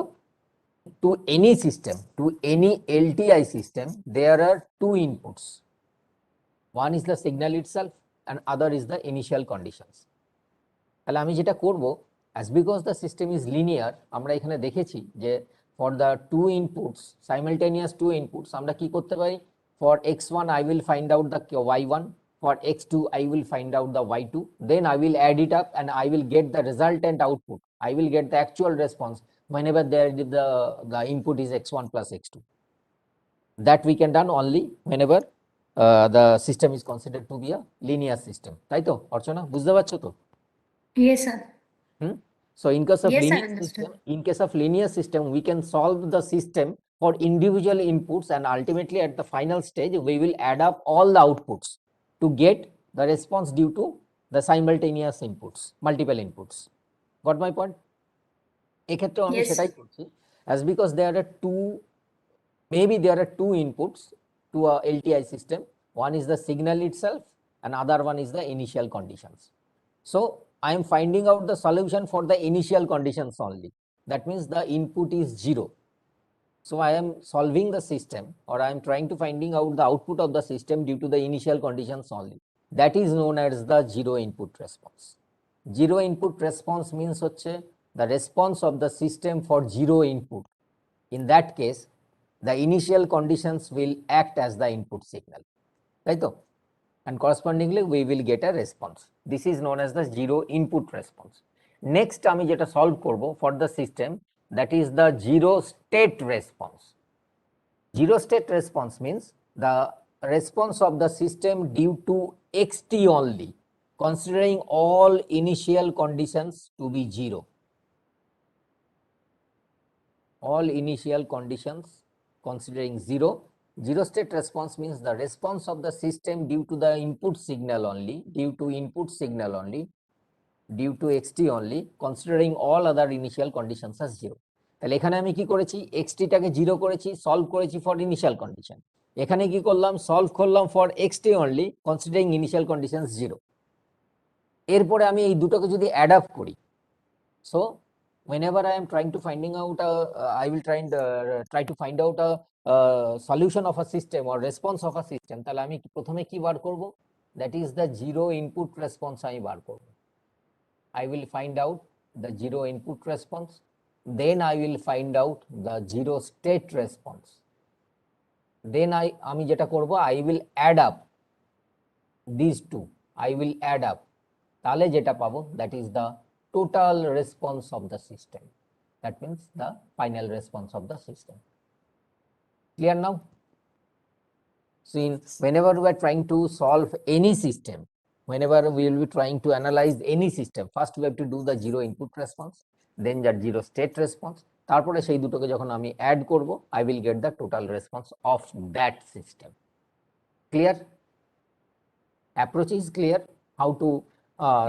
to any system, to any LTI system, there are two inputs. One is the signal itself and other is the initial conditions. তাহলে আমি যেটা করব, as because the system is linear, আমরা এখানে দেখেছি যে for the two inputs, simultaneous two inputs, আমরা কি করতে পারি, for x1 I will find out the y1, for x2 I will find out the y2, then I will add it up and I will get the resultant output. I will get the actual response whenever there the input is x1 plus x2. That we can done only whenever the system is considered to be a linear system. তাই তো অর্চনা, বুঝতে পারছো তো? Yes, sir. So in case of Yes, I linear understood. system, in case of linear system, we can solve the system for individual inputs and ultimately at the final stage we will add up all the outputs to get the response due to the simultaneous inputs, multiple inputs. Got my point? এক্ষেত্রেও আমি Yes. সেটাই করছি, as because there are two, maybe there are two inputs to a LTI system. One is the signal itself and other one is the initial conditions. So I am finding out the solution for the initial conditions only. That means the input is 0. So I am solving the system, or I am trying to finding out the output of the system due to the initial conditions only. That is known as the zero input response. Zero input response means the response of the system for zero input. In that case, the initial conditions will act as the input signal, right? And correspondingly we will get a response. This is known as the zero input response. Next আমি যেটা solve করব for the system, that is the zero state response. Zero state response means the response of the system due to xt only, considering all initial conditions to be zero. All initial conditions considering zero. Zero state response means the response of the system due to the input signal only, due to xt only, considering all other initial conditions as zero. তাহলে এখানে আমি কি করেছি, xt টাকে zero করেছি, solve করেছি for initial condition. এখানে কি করলাম, সলভ করলাম for xt only, considering initial conditions zero. এরপরে আমি এই দুটোকে যদি অ্যাড আপ করি, so whenever I am trying to finding out I will try to find out a solution of a system or response of a system, তাহলে আমি প্রথমে কি বার করব, that is the zero input response আমি বার করব। I will find out the zero input response, then I will find out the zero state response, then আমি যেটা করব, I will add up these two, I will add up, তাহলে যেটা পাবো that is the total response of the system. That means the final response of the system. Clear now? So whenever we are trying to solve any system, whenever we will be trying to analyze any system, first we have to do the zero input response, then the zero state response, তারপরে সেই দুটোকে যখন আমি add করব, I will get the total response of that system. Clear? Approach is clear how to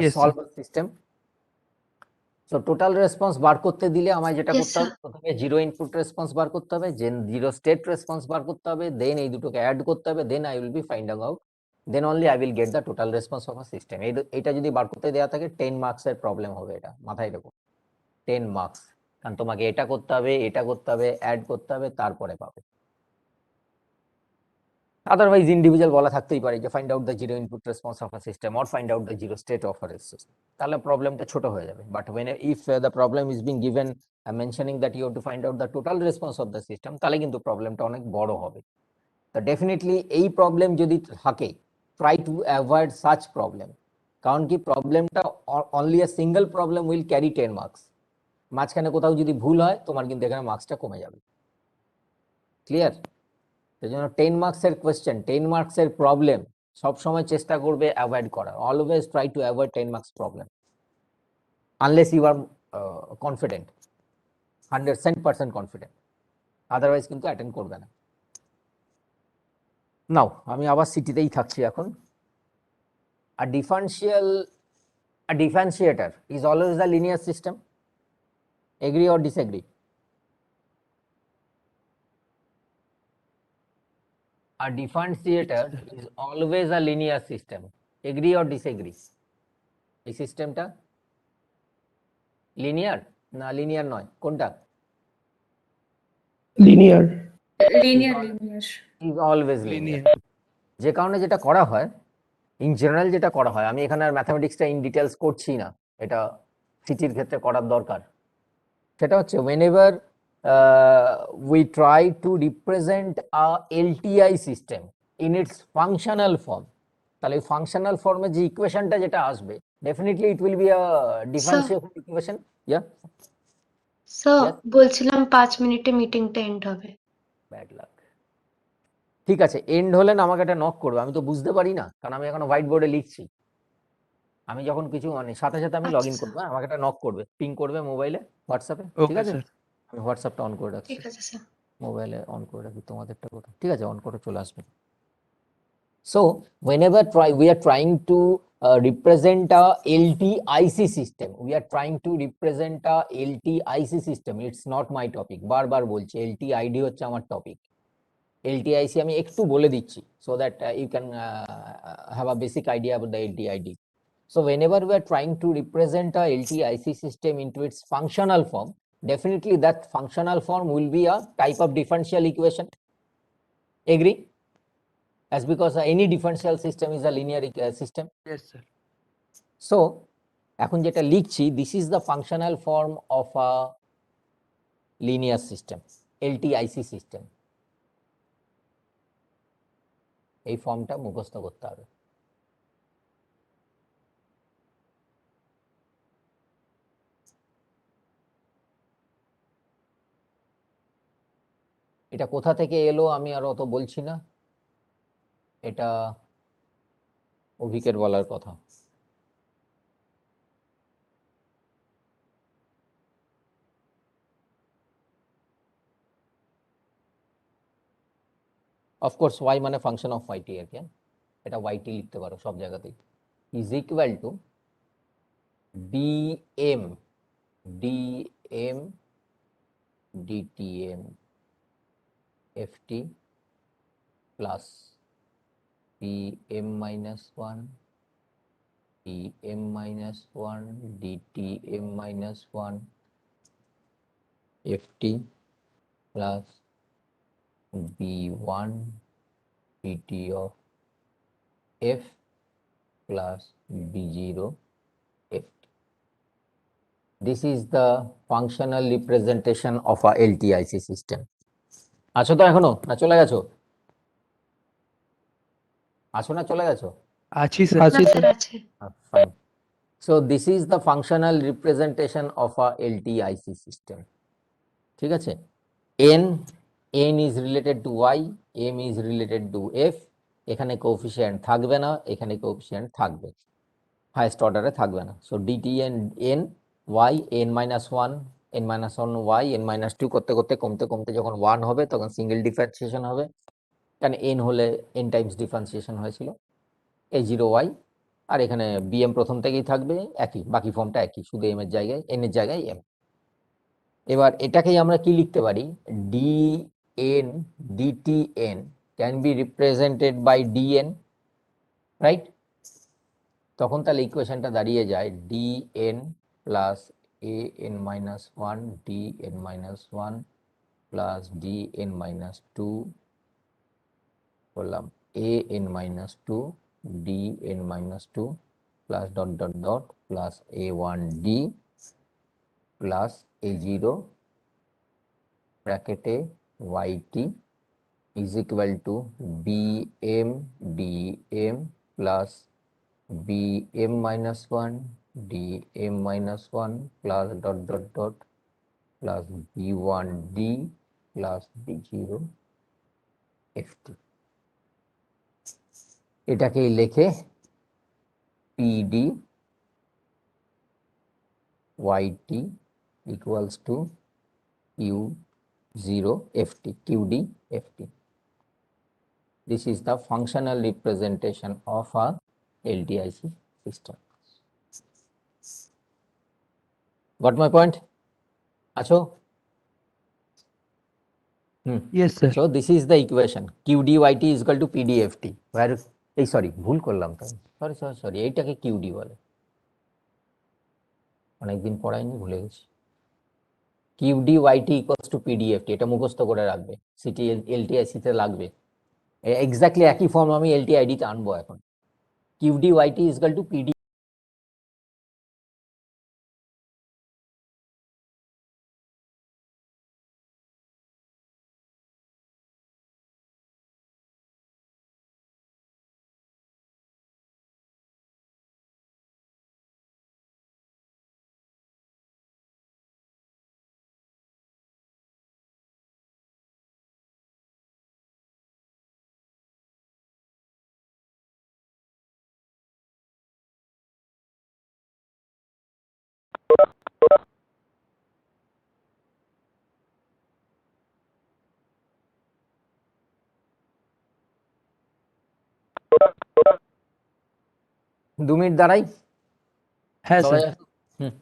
Yes, solve a system. So total response বার করতে দিলে আমায় যেটা Yes, করতে হবে, sir. প্রথমে জিরো ইনপুট রেসপন্স বার করতে হবে, দেন জিরো স্টেট রেসপন্স বার করতে হবে, দেন এই দুটোকে অ্যাড করতে হবে, then I will be finding out, then only I will get the total response of a system. এটা যদি বার করতে দেওয়া থাকে 10 মার্কসের প্রবলেম হবে, এটা মাথায় রাখো, 10 মার্কস, কারণ তোমাকে এটা করতে হবে, এটা করতে হবে, অ্যাড করতে হবে, তারপরে পাবে। Otherwise ইন্ডিভিজুয়াল বলা থাকতেই পারে যে find out the zero input response of a system or find out the zero state of a system, তাহলে প্রবলেমটা ছোট হয়ে যাবে। But when if the problem is being given mentioning that you have to find out the total response of the system, তাহলে কিন্তু প্রবলেমটা অনেক বড় হবে। তো ডেফিনেটলি এই প্রবলেম যদি থাকে, try to avoid such problem, কারণ কি প্রবলেমটা only a single problem will carry 10 marks, মাঝখানে কোথাও যদি ভুল হয় তোমার কিন্তু এখানে মার্কসটা কমে যাবে। ক্লিয়ার? সেই জন্য 10 মার্কসের কোয়েশ্চেন, 10 মার্কসের প্রবলেম সবসময় চেষ্টা করবে অ্যাভয়েড করার। Always try to avoid 10 marks problem unless you are confident, 100% confident, otherwise কিন্তু অ্যাটেন্ড করবে না। নাও আমি আবার সিটিতেই থাকছি এখন। A differential A differentiator is always a linear system. Agree or disagree? A differentiator is always a linear system. Agree or disagree? এই সিস্টেমটা linear না লিনিয়ার নয়, কোনটা? Linear. Linear, linear. Is always linear. Linear. যে কারণে যেটা করা হয় ইন জেনারেল, যেটা করা হয়, আমি এখানে আর ম্যাথামেটিক্সটা ইন ডিটেলস করছি না, এটা সিটির ক্ষেত্রে করার দরকার, সেটা হচ্ছে whenever we try to represent a LTI system in its functional form, তাহলে ফাংশনাল ফর্মে যে ইকুয়েশনটা যেটা আসবে definitely it will be a differentiable equation. Yeah sir Yes. বলছিলাম 5 মিনিটে মিটিংটা এন্ড হবে। Bad luck. ঠিক আছে, এন্ড হলে না আমাকে একটা নক করবে, আমি তো বুঝতে পারি না, কারণ আমি এখন হোয়াইট বোর্ডে লিখছি। আমি যখন কিছু মানে সাথে সাথে আমি লগ ইন আচ্ছা। করবো, হ্যাঁ, আমাকে একটা নক করবে, পিং করবে মোবাইলে, হোয়াটসঅ্যাপে, ঠিক ওকে আছে? স্যার। আমি হোয়াটসঅ্যাপটা অন করে রাখছি, ঠিক আছে স্যার। মোবাইলে অন করে রাখি, তোমাদেরটা কোথায়? ঠিক আছে, অন করে চলে আসবে। So whenever we are trying to represent a LTIC system, we are trying to represent a LTIC system. It's not my topic. বারবার বলছি LTID হচ্ছে আমার টপিক। LTIC আমি একটু বলে দিচ্ছি so that you can have a basic idea about the LTID. So whenever we are trying to represent a LTIC system into its functional form, definitely that functional form will be a type of differential equation. Agree? As because any differential system is a linear system. Yes sir. So এখন যেটা লিখছি, this is the functional form of a linear system, LTIC system. এই ফর্মটা মুখস্থ করতে হবে। এটা কোথা থেকে এলো আমি আর অত বলছি না, এটা অভিকের বলার কথা। অফকোর্স ওয়াই মানে ফাংশন অফ ওয়াইটি আর কি, এটা ওয়াইটি লিখতে পারো সব জায়গাতেই, is equal two DM DM DTM FT plus pm minus 1 dm minus 1 dtm minus 1 ft plus b1 dt of f plus b0 ft. This is the functional representation of a LTIC system. আছো তো এখনো না চলে গেছো? আছো না চলে গেছো? আছি স্যার। না স্যার আছে। Fine. So this is the functional representation of a LTIC system. ঠিক আছে, n is related to y, m is related to f, এখানে কোএফিসিয়েন্ট থাকবে না, এখানে কোএফিসিয়েন্ট থাকবে, হাইয়েস্ট অর্ডারে থাকবে না। So dtn n y n minus 1 n minus 1 y n minus 2 করতে করতে কমতে কমতে যখন 1 হবে তখন সিঙ্গেল ডিফারেন্সিয়েশন হবে, কারণ n হলে n টাইমস ডিফারেন্সিয়েশন হয়েছিল, a0y, আর এখানে bm প্রথম থেকেই থাকবে একই, বাকি ফর্মটা একই, শুধু m এর জায়গায় n এর জায়গায় m। এবার এটাকেই আমরা কি লিখতে পারি, dn dtn can be represented by dn, right? তখন তাহলে ইকুয়েশনটা দাঁড়িয়ে যায় dn plus an minus 1 dn minus 1 plus dn minus 2 বললাম an minus 2 dn minus 2 plus dot dot dot plus a1d plus a0 ব্র্যাকেটে yt is equal to bm dm plus bm minus 1 dm minus 1 plus dot dot dot plus b1d plus b0 ft. এটাকেই লেখে pd yt equals to q0 ft, qd ft. This is the functional representation of a LTIC system. Got my point? আছো? Yes, sir. So this is the equation QDYT is equal to PDFT where এই sorry ভুল করলাম তো, sorry এইটাকে QD বলে, অনেকদিন পড়াইনি ভুলে গেছি। QDYT equals to PDFT, এটা মুখস্থ করে রাখবে, সিটি LTIC তে লাগবে। এক্স্যাক্টলি একই ফর্ম আমি LTID তে আনবো এখন। QDYT is equal to PD দু মিনিট দাঁড়াই হ্যাঁ সবাই। স্যার। হুম,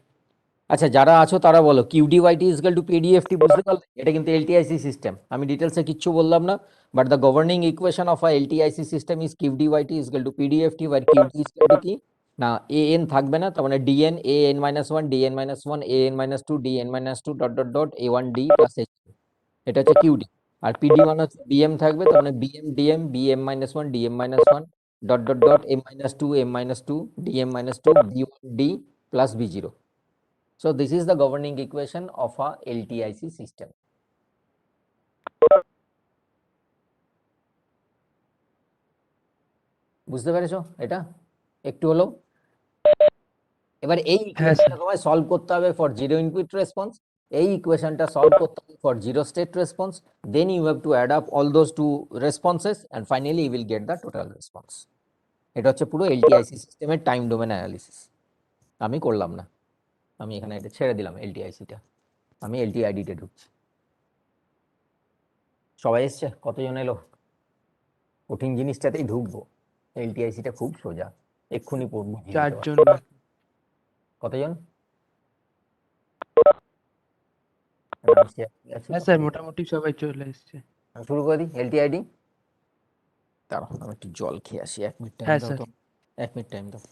আচ্ছা যারা আছো তারা বলো QDYT is equal to PDFT, বুঝতে পারলে? এটা কিন্তু LTIC সিস্টেম, আমি ডিটেলসে কিচ্ছু বললাম না, but the governing equation of a LTIC system is QDYT is equal to PDFT, where QD is equal to কি না AN থাকবে না, তার মানে DN AN-1 DN-1 AN-2 DN-2 dot dot dot A1D plus H, এটা হচ্ছে QD। আর PD1 হচ্ছে BM থাকবে, তার মানে BM DM BM-1 DM-1 dot dot dot M-2 M-2 DM-2 B1D plus B0. So this is the governing equation of a LTIC system. বুঝতে পেরেছো এটা একটু হলো? এবার এই হ্যাঁ, ইকুয়েশনটা তোমায় সলভ করতে হবে ফর জিরো ইনপুট রেসপন্স, এই ইকুয়েশনটা সলভ করতে হবে for zero state response, then you have to add up all those two responses and finally you will get the total response. এটা হচ্ছে পুরো LTIC সিস্টেমের টাইম ডোমেন অ্যানালিসিস। আমি করলাম না, আমি এখানে এটা ছেড়ে দিলাম LTICটা, আমি LTID-তে ঢুকছি। সবাই এসছে? কতজন এলো? কঠিন জিনিসটাতেই ঢুকবো, LTICটা খুব সোজা, এক্ষুনি পড়বো। 4 জন। কতজন? হ্যাঁ স্যার, মোটামুটি সবাই চলে এসছে। আমি শুরু করে দিই LTID। দাঁড়াও আমি একটু জল খেয়ে আসি, 1 মিনিট টাইম হ্যাঁ দাও স্যার। তো, 1 মিনিট টাইম দাও।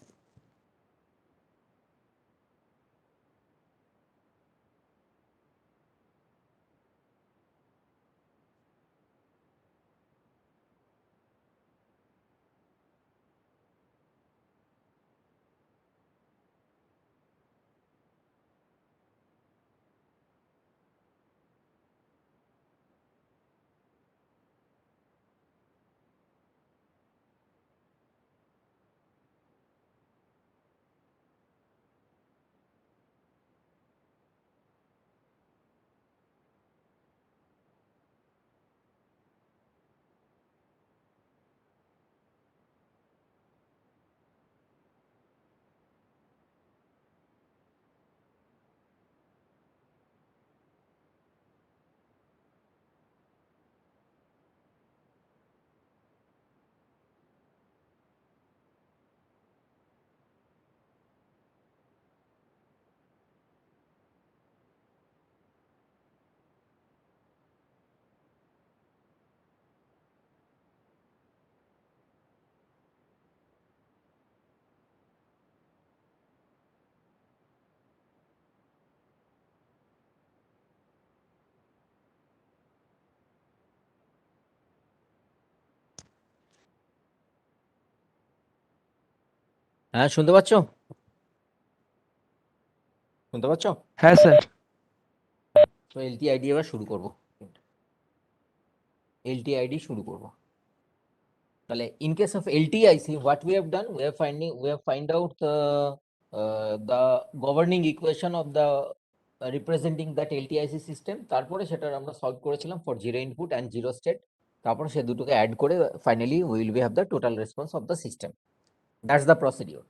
হ্যাঁ শুনতে পাচ্ছ? শুনতে পাচ্ছ? হ্যাঁ স্যার। তো LTID এবার শুরু করব, LTID শুরু করব। তাহলে in case of LTIC what we have done, we have find out the governing equation of the representing that LTIC system, তারপরে সেটার আমরা সলভ করেছিলাম for zero input and zero state, তারপরে সে দুটোকে অ্যাড করে finally we will have the total response of the system. That's the procedure.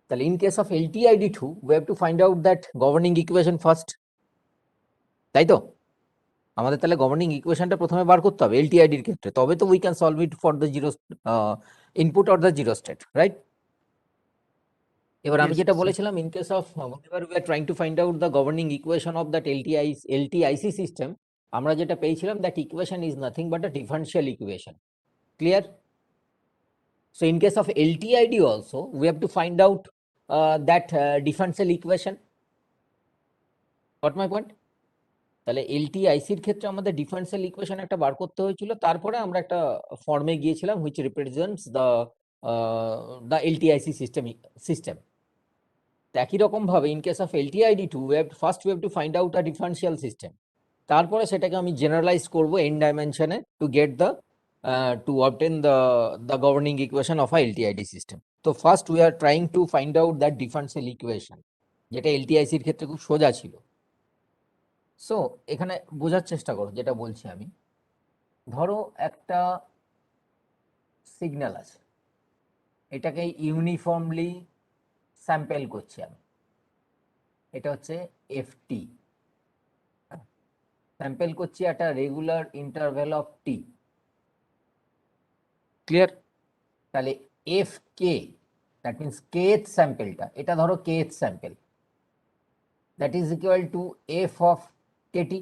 তাহলে in case of LTID2 we have to find out that governing equation first, তাই তো? আমাদের তাহলে governing ইকুয়েশনটা প্রথমে বার করতে হবে LTID এর ক্ষেত্রে, তবে তো we can solve it for the zero input or the zero state, right? এবার আমি Yes, যেটা sir. বলেছিলাম, in case of whenever we are trying to find out the governing equation of that LTIC system, আমরা যেটা পেয়েছিলাম, that equation is nothing but a differential equation. Clear? So in case of LTID also, we have to find out that differential equation. Got my point? তাহলে LTIC-র ক্ষেত্রে আমাদের differential equation একটা বার করতে হয়েছিল, তারপরে আমরা একটা ফর্মে গিয়েছিলাম which represents the LTIC system. তো একই রকম ভাবে in case of LTID2 we have to find out a differential system. তারপরে সেটাকে আমি জেনারেলাইজ করব n ডাইমেনশনে to get to obtain the governing equation of a LTID system. তো first we are trying to find out that differential equation, যেটা LTIC-র ক্ষেত্রে খুব সোজা ছিল। সো এখানে বোঝার চেষ্টা করো যেটা বলছি আমি। ধরো একটা সিগন্যাল আছে, এটাকে ইউনিফর্মলি স্যাম্পেল করছি আমি, এটা হচ্ছে এফটি, স্যাম্পেল করছি একটা regular interval of t. Clear? তাহলে f k, that means kth স্যাম্পেলটা, এটা ধরো kth sample, that is equal to f of k t.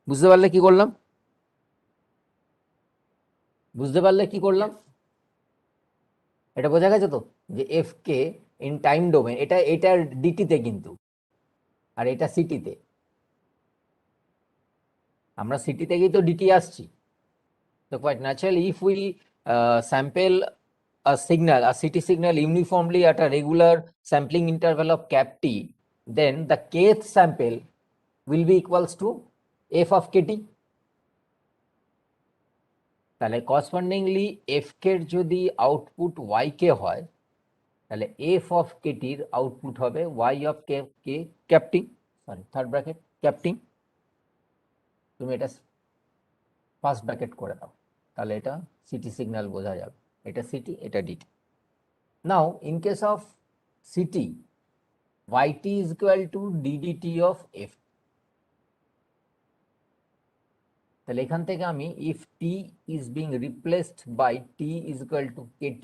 বুঝতে পারলে কি করলাম? বুঝতে পারলে কি করলাম? এটা বোঝা গেছে তো, যে F K in time domain, এটার ডিটিতে কিন্তু, আর এটা সিটিতে। আমরা সিটি থেকেই তো ডিটি আসছি। So quite naturally, if we sample a signal, a CT signal uniformly at a regular sampling interval of cap t, then the kth sample will be equals to f of kt. তাহলে correspondingly f k এর যদি output y k হয়, তাহলে f of kt এর output হবে y of k cap t, sorry third bracket cap t। তুমি এটা first bracket করে দাও, তাহলে এটা সিটি সিগন্যাল বোঝা যাবে, এটা সিটি, এটা DT. Now in case of CT, yt is equal to ddt of f। তাহলে এখান থেকে আমি if t is being replaced by t is equal to kt,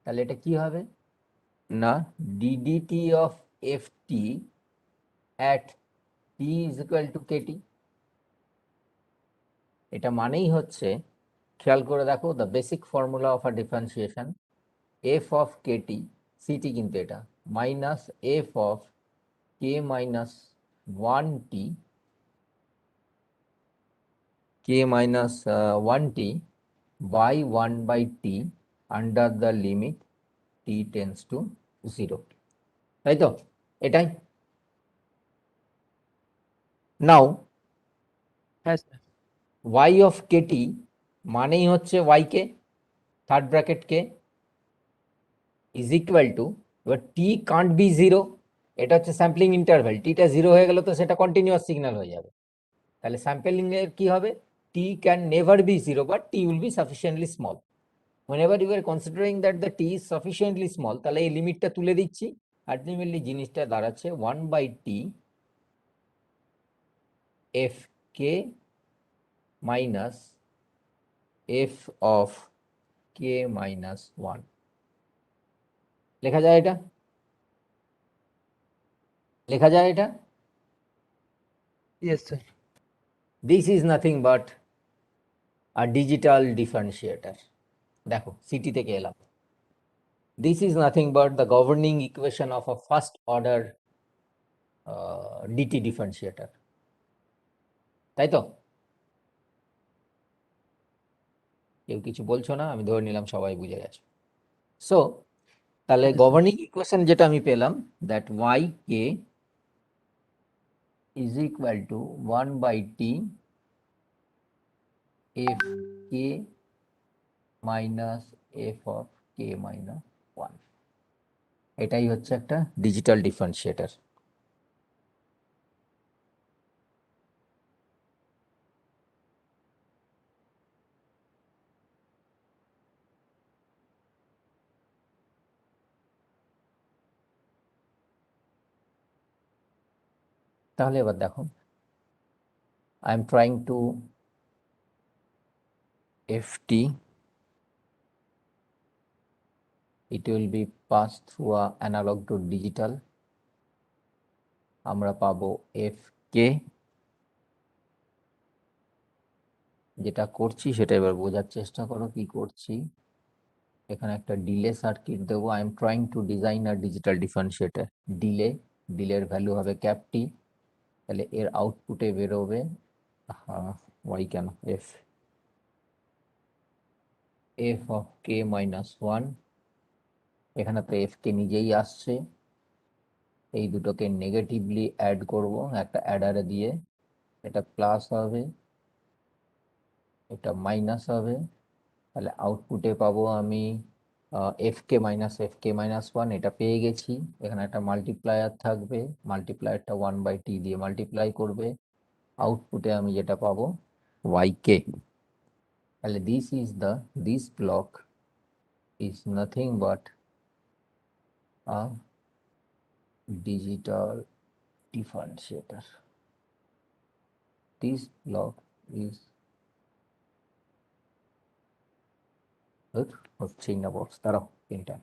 তাহলে এটা কি হবে না ddt of ft at t is equal to kt। এটা মানেই হচ্ছে, খেয়াল করে দেখো, the basic formula of a differentiation, f of kt, ct কিন্তু এটা, minus f of k minus 1t, k minus 1t by 1 by t under the limit t tends to 0, তাই তো? এটাই। নাও Yes, sir. y of kt মানেই হচ্ছে y K, third bracket K, is equal two, এবার টি can't be zero, এটা হচ্ছে sampling interval, টিটা zero হয়ে গেলে তো সেটা কন্টিনিউয়াস সিগন্যাল হয়ে যাবে। তাহলে স্যাম্পলিং এর কি হবে, t can never be zero, but t will be sufficiently small. whenever you are considering that the t is sufficiently small, তাহলে এই লিমিটটা তুলে দিচ্ছি, আলটিমেটলি জিনিসটা দাঁড়াচ্ছে 1 by t f k minus f of k minus 1। লেখা যায় এটা? লেখা যায় এটা? Yes, sir. This is nothing but a digital differentiator. দেখো সিটি থেকে এলাম, this is nothing but the governing equation of a first order dt differentiator, তাই তো? কেউ কিছু বলছো না, আমি ধরে নিলাম সবাই বুঝে গেছে। সো তাহলে Yes, sir. গভর্নিং ইকুয়েশন যেটা আমি পেলাম, that y k is equal to 1 by t f k minus f of k minus 1, এটাই হচ্ছে একটা ডিজিটাল ডিফারেন্সিয়েটর। তাহলে এবার দেখো, I am trying two ft it will be passed through a analog to digital. আমরা পাবো fk, যেটা করছি সেটা এবার বোঝার চেষ্টা করো কি করছি। এখানে একটা ডিলে সার্কিট দেবো। I am trying to design a digital differentiator. ডিলের ভ্যালু হবে ক্যাপটি, তাহলে এর আউটপুটে বেরোবে ওয়াই কেন f of k minus one. এখানে তো এফ কে নিজেই আসছে, এই দুটোকে নেগেটিভলি অ্যাড করব একটা অ্যাডারে দিয়ে, এটা প্লাস হবে এটা মাইনাস হবে, তাহলে আউটপুটে পাবো আমি এফ কে মাইনাস ওয়ান, এটা পেয়ে গেছি। এখানে একটা মাল্টিপ্লায়ার থাকবে, মাল্টিপ্লায়ারটা 1/t দিয়ে মাল্টিপ্লাই করবে, আউটপুটে আমি যেটা পাবো ওয়াই কে। তাহলে this block is nothing but a digital differentiator. This block is হচ্ছেই না বক্স, দাঁড়াও তিনটা।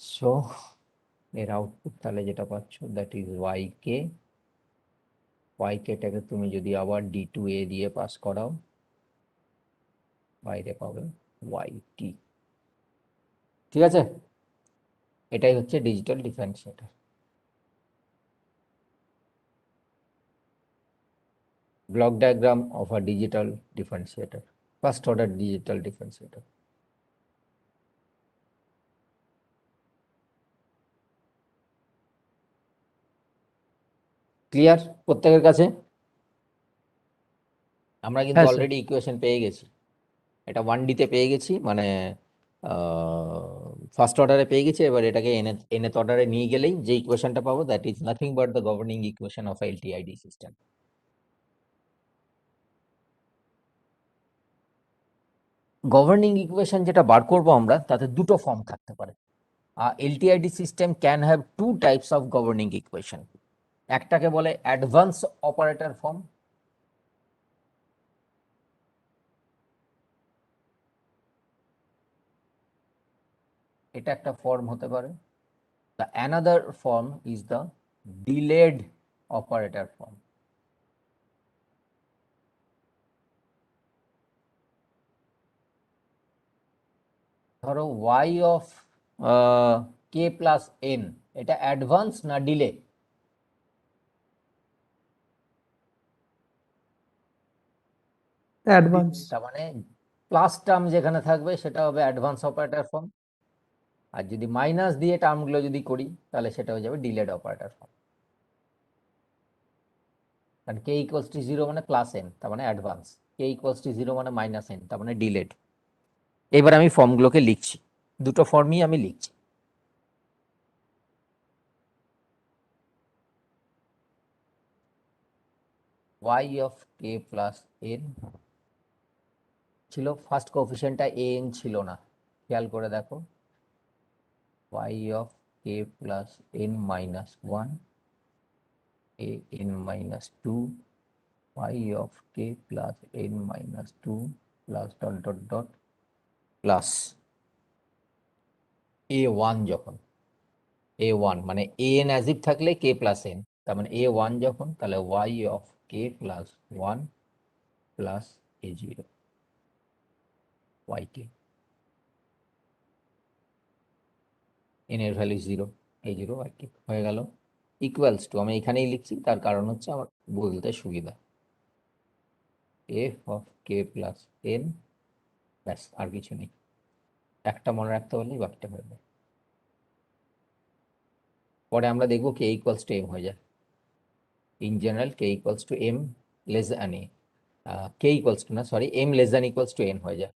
সো এর আউটপুট তাহলে যেটা পাচ্ছ that is y k. Y কেটাকে তুমি যদি আবার D2A দিয়ে পাস করাও, বাইরে পাবে ওয়াই টি। ঠিক আছে, এটাই হচ্ছে digital differentiator. Block diagram of a digital differentiator, first order digital differentiator. Clear প্রত্যেকের কাছে? আমরা কিন্তু হ্যাঁ স্যার। অলরেডি ইকুয়েশন পেয়ে গেছি, এটা 1D-তে পেয়ে গেছি, মানে ফার্স্ট অর্ডারে পেয়ে গেছি। এবার এটাকে nth অর্ডারে নিয়ে গেলেই যে ইকুয়েশনটা পাবো that is nothing but the governing equation of LTID system. Governing equation যেটা বার করবো আমরা, তাতে দুটো ফর্ম থাকতে পারে। LTID system can have two types of governing equation. একটাকে বলে অ্যাডভান্স অপারেটর ফর্ম, এটা একটা ফর্ম হতে পারে। The another form is the delayed operator form. ধরো y of k plus n, এটা অ্যাডভান্স না ডিলে? অ্যাডভান্স। তার মানে প্লাস টার্ম যেখানে থাকবে সেটা হবে অ্যাডভান্স অপারেটর ফর্ম, আর যদি মাইনাস দিয়ে টার্মগুলো যদি করি তাহলে সেটা হয়ে যাবে ডিলেড অপারেটর ফর্ম। কারণ k ইকুয়ালস টু 0 মানে প্লাস n, তার মানে অ্যাডভান্স, k ইকুয়ালস টু 0 মানে মাইনাস n, তার মানে ডিলেড। এবার আমি ফর্মগুলোকে লিখছি, দুটো ফর্মই আমি লিখছি। y of k plus n ছিল, ফার্স্ট কোএফিসিয়েন্টটা an ছিল না, খেয়াল করে দেখো, y of k plus n minus 1, an minus 2, y of k plus n minus 2 plus dot dot dot plus a1, যখন a1 মানে an as if থাকলে k plus n, তার মানে a1 যখন, তাহলে y of k plus 1 plus a0 yk, n এর value 0, a0 yk হয়ে গেল। ইকুয়ালস টু আমি এখানেই লিখছি, তার কারণ হচ্ছে আমার বলতে সুবিধা, f of k plus n, ব্যাস আর কিছু নেই, একটা মনে রাখতে পারলেই বাকিটা হয়ে যায়। পরে আমরা দেখবো k ইকুয়ালস টু m হয়ে যায়। In general k equals to m less than a, k equals to না sorry m less than equals to n হয়ে যায়।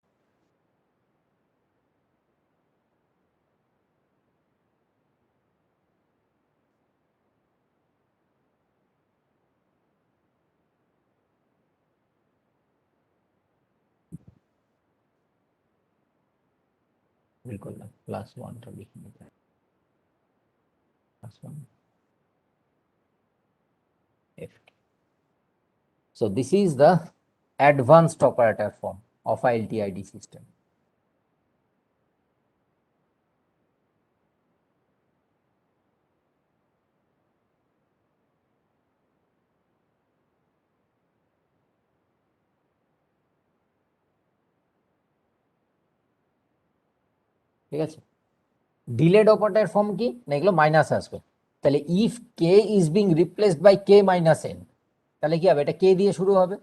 ভুল করলাম, প্লাস ওয়ানটা লিখে নিতে, plus one F. So this is the advanced operator form of a LTID system. ঠিক আছে, ডিলেড অপারেটর ফর্ম কি না, এগুলো মাইনাস আসবে। তাহলে if k is being replaced by k minus n, তাহলে কি হবে, এটা কে দিয়ে শুরু হবে,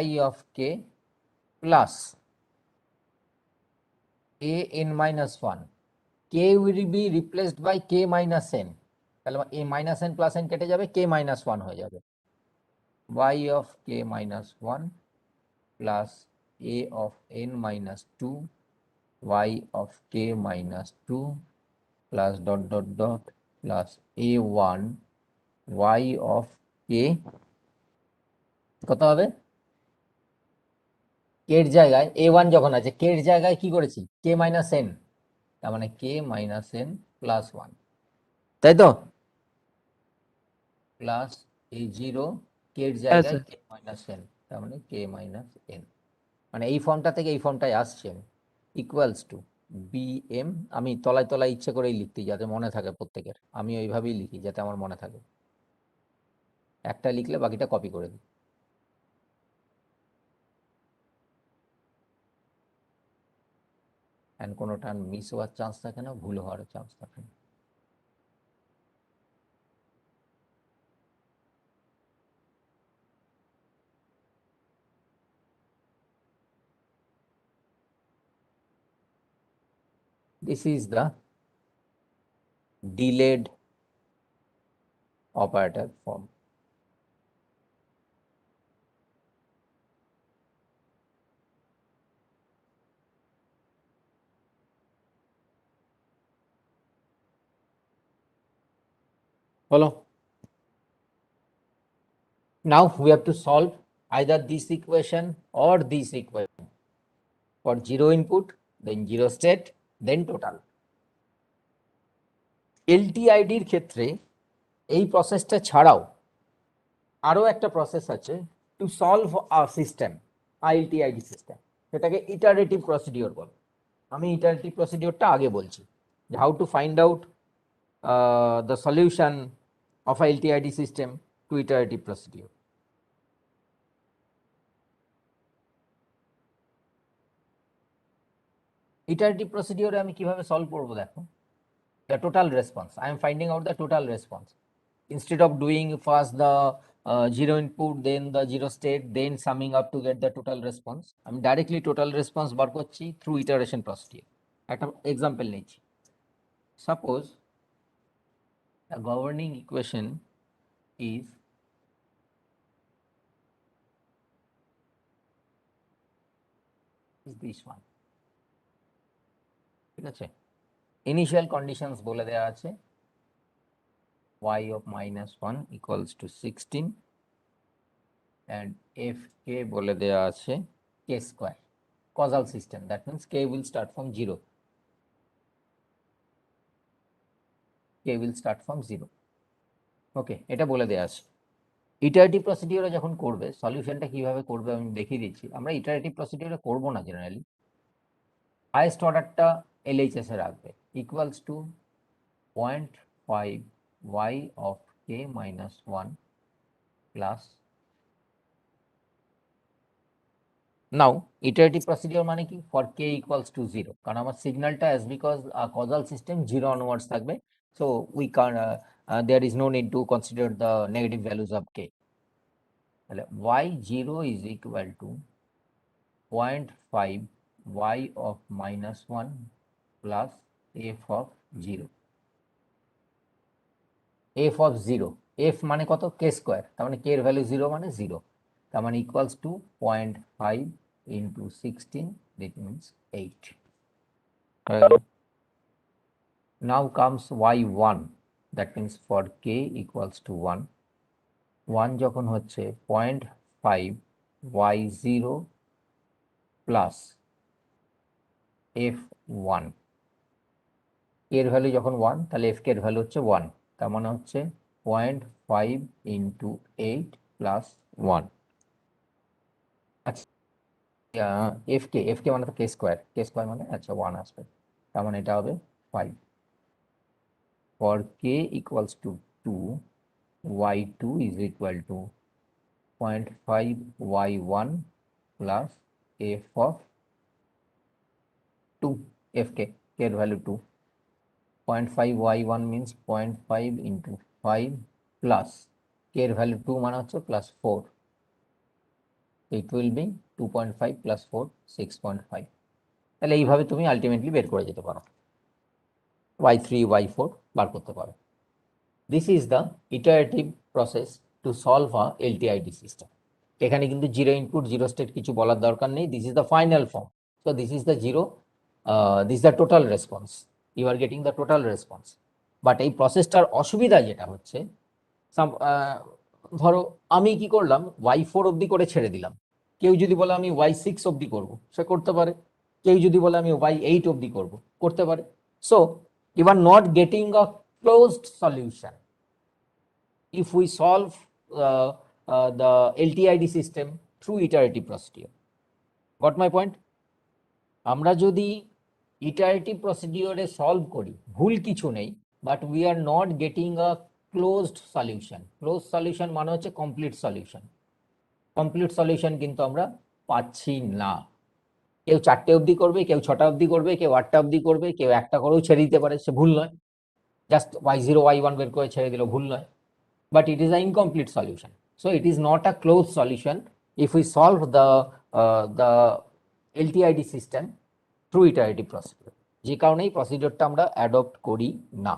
y of k plus a n minus 1, k will be replaced by k minus n, তাহলে a minus n plus n কেটে যাবে, k minus 1 হয়ে যাবে, y of k minus 1 plus a of n minus 2, y of k minus 2 plus dot dot dot plus a1 y of k, কত হবে, k এর জায়গায় a1 যখন আছে, k এর জায়গায় কি করেছি, k মাইনাস n, তার মানে k মাইনাস n প্লাস 1, তাই তো, প্লাস a0 k এর জায়গায় sir. k মাইনাস n, তার মানে k মাইনাস n, মানে এই ফর্মটা থেকে এই ফর্মটায় আসছে, ইকুয়ালস টু bm, আমি তলায় তলায় ইচ্ছে করেই লিখতে যাতে মনে থাকে প্রত্যেকের, আমি ওইভাবেই লিখি যাতে আমার মনে থাকে, একটা লিখলে বাকিটা কপি করে দিই। অ্যান্ড কোনোটা মিস হওয়ার চান্স থাকে না, ভুল হওয়ার চান্স থাকে না। This is the delayed operator form. Follow? Now we have to solve either this equation or this equation for zero input, then zero state, then total. LTID এর ক্ষেত্রে এই প্রসেসটা ছাড়াও আরো একটা প্রসেস আছে টু সলভ আ সিস্টেম, ILTID সিস্টেম, সেটাকে iterative procedure বলে। আমি ইটারেটিভ প্রসিডিওরটা আগে বলছি, how to find out the solution of a LTID system to iterative procedure. Iterative procedure আমি কিভাবে সলভ করব, দেখো, the total response, I am finding out the total response instead of doing first the zero input, then the zero state, then summing up to get the total response, আমি directly total response বার করছি through iteration procedure. একটা example নিচ্ছি, suppose the governing equation is this one, ঠিক আছে, initial conditions বলে দেওয়া আছে, y of minus 1 equals to 16 and fk বলে দেওয়া আছে k square, causal system, that means k will start from 0, k will start from 0, ওকে, এটা বলে দেওয়া আছে। ইটারেটিভ প্রসিডিওরে যখন করবে, সলিউশনটা কিভাবে করবে আমি দেখিয়ে দিচ্ছি। আমরা ইটারেটিভ প্রসিডিওরে করব না জেনারেলি, হাইয়েস্ট অর্ডারটা LHS এ রাখবে, equals to 0.5 y of k minus 1 plus, now iterative procedure মানে কি, ফর k ইকুয়ালস টু 0, কারণ আমার সিগন্যালটা as because causal system 0 onwards থাকবে, so we can there is no need to consider the negative values of k, তাহলে y0 is equal to 0.5 y of minus 1 plus f of 0, f of 0, f মানে কত, k square, তার মানে k এর value 0 মানে 0, তার মানে equals to 0.5 into 16, that means 8. Now comes y1, that means for k equals to 1, 1 যখন হচ্ছে 0.5 y0 প্লাস f1, এর ভ্যালু যখন 1 তাহলে fk এর ভ্যালু হচ্ছে 1, তার মানে হচ্ছে 0.5 ইন্টু 8 প্লাস 1। আচ্ছা, fk মানে তো k স্কোয়ার মানে আচ্ছা 1 আসবে, তার মানে এটা হবে 5। For k equals two 2, y2 is equal to 0.5 y1 plus f of 2, fk, k এর value 2, 0.5 y1 means 0.5 into 5 plus k এর ভ্যালু 2 মানে হচ্ছে plus 4, it will be 2.5 plus 4, 6.5। তাহলে এইভাবে তুমি আলটিমেটলি বের করে যেতে পারো, y3 y4 বার করতে পারো। This is the iterative process to solve a LTID system. এখানে কিন্তু জিরো ইনপুট জিরো স্টেট কিছু বলার দরকার নেই, this is the final form. So this is the zero, this is the total response, you are getting the total response. But এই প্রসেসটার অসুবিধা যেটা হচ্ছে, ধরো আমি কি করলাম, y4 অবধি করে ছেড়ে দিলাম, কেউ যদি বলে আমি y6 অবধি করবো সে করতে পারে, কেউ যদি বলে আমি y8 অবধি করবো করতে পারে। So you are not getting a closed solution if we solve the LTID system through iterative procedure. Got my point? আমরা যদি ইটারেটিভ প্রসিডিওরে সলভ করি ভুল কিছু নেই, but we are not getting a closed solution. Close solution মানে হচ্ছে complete solution. Complete solution কিন্তু আমরা পাচ্ছি না। কেউ 4টে অবধি করবে, কেউ 6টা অবধি করবে, কেউ 8টা অবধি করবে, কেউ একটা করেও ছেড়ে দিতে পারে, সে ভুল নয়। জাস্ট y0 y1 বের করে ছেড়ে দিল, ভুল নয়, but it is an incomplete solution. So it is not a closed solution if we solve the LTID system through iterative procedure. যে কারণে এই প্রসিডিওরটা আমরা অ্যাডপ্ট করি না।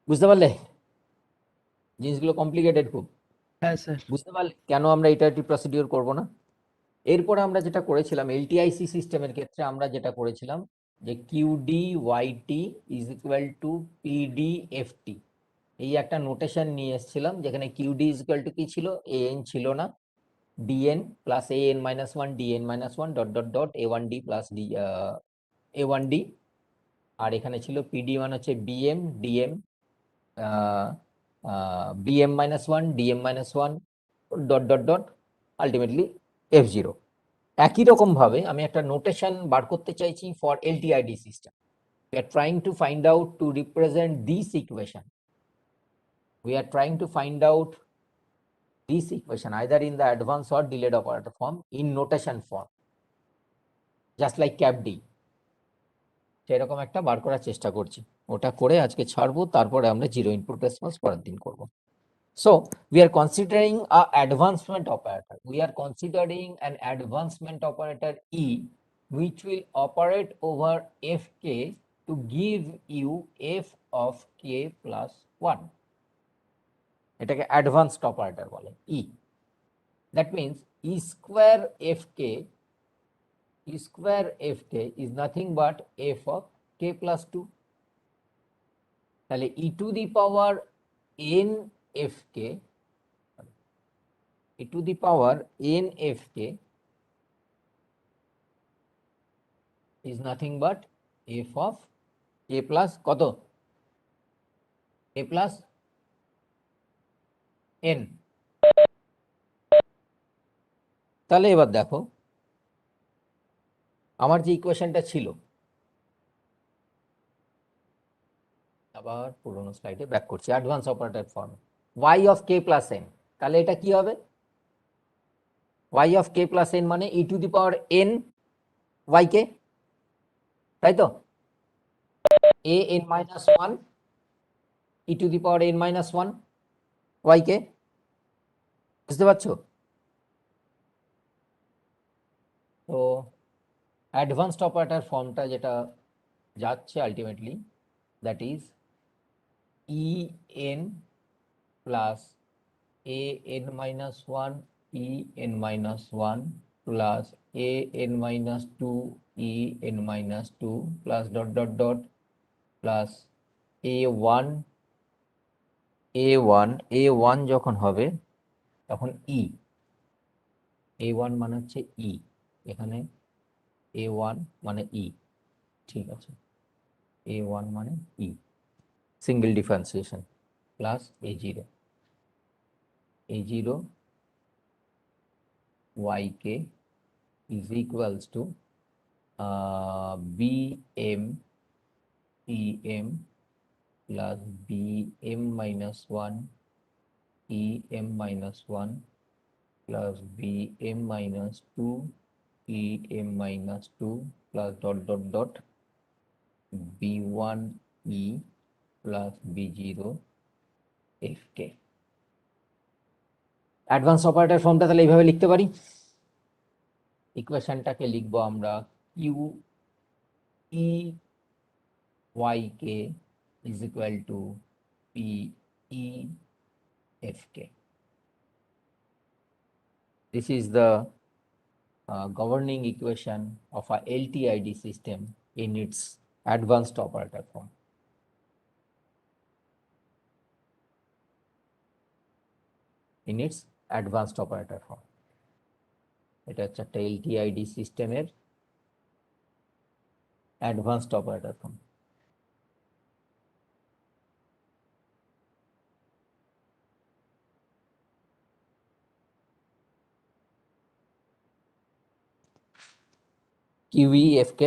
বুঝতে পারলে জিনিসগুলো কমপ্লিকেটেড খুব? হ্যাঁ স্যার। বুঝতে পারলে কেন আমরা ইটারেটিভ প্রসিডিওর করব না? এরপরে আমরা যেটা করেছিলাম এলটিআইসি সিস্টেমের ক্ষেত্রে, আমরা যেটা করেছিলাম যে Q D y t is equal to P D f t, এই একটা নোটেশন নিয়ে এসেছিলাম, যেখানে কিউডি ইজ ইকুয়াল টু কি ছিল, এএন ছিল না, DN plus AN minus one DN minus one dot dot dot A1 D plus D A1 D, আর এখানে ছিল পিডি মানে হচ্ছে BM DM BM minus one DM minus one dot dot dot ultimately f0। একই রকম ভাবে আমি একটা নোটেশন বার করতে চাইছি for LTID system. we are trying to find out to represent this equation, we are trying to find out this equation either in the advanced or delayed operator form in notation form, just like cap D। সেরকম একটা বার করার চেষ্টা করছি, ওটা করে আজকে ছাড়বো, তারপরে আমরা জিরো ইনপুট রেসপন্স পরের দিন করব। So we are considering a advancement operator, we are considering an advancement operator E which will operate over fk to give you f of k plus 1, এটাকে অ্যাডভান্সড অপারেটর বলে E. That means E square F K is nothing but F of K plus 2। তাহলে E to the power N F K, E to the power N F K is nothing but F of K plus কত, A plus N. তাহলে এবার দেখো আমার যে ইকুয়েশনটা ছিল, আবার পুরোনো স্লাইডে ব্যাক করছি, advance operator form y of K plus N, তাহলে এটা কি হবে, y of K plus N মানে E to the power N Y K, তাই তো, A N minus one E to the power N minus one Y K. বুঝতে পারছো? তো অ্যাডভান্সড অপারেটর ফর্মটা যেটা যাচ্ছে ultimately, that is E N plus A N minus one E N minus one plus A N minus two E N minus two plus dot dot dot plus A one যখন হবে তখন ই, A1 মানে হচ্ছে ই, এখানে A1 মানে ই, ঠিক আছে, A1 মানে E, single differentiation plus A0 yk is equals to bm em plus bm minus 1 em minus 1 plus bm minus 2 em minus 2 plus dot dot dot b1 e plus b0 fk। Advance operator ফর্মটা তাহলে এইভাবে লিখতে পারি। ইকুয়েশনটাকে লিখবো আমরা Q E yk is equal to p e fk. This is the governing equation of a LTID system in its advanced operator form. In its advanced operator form. এটা হচ্ছে একটা LTID সিস্টেমের অ্যাডভান্সড অপারেটর ফর্ম। QEFK,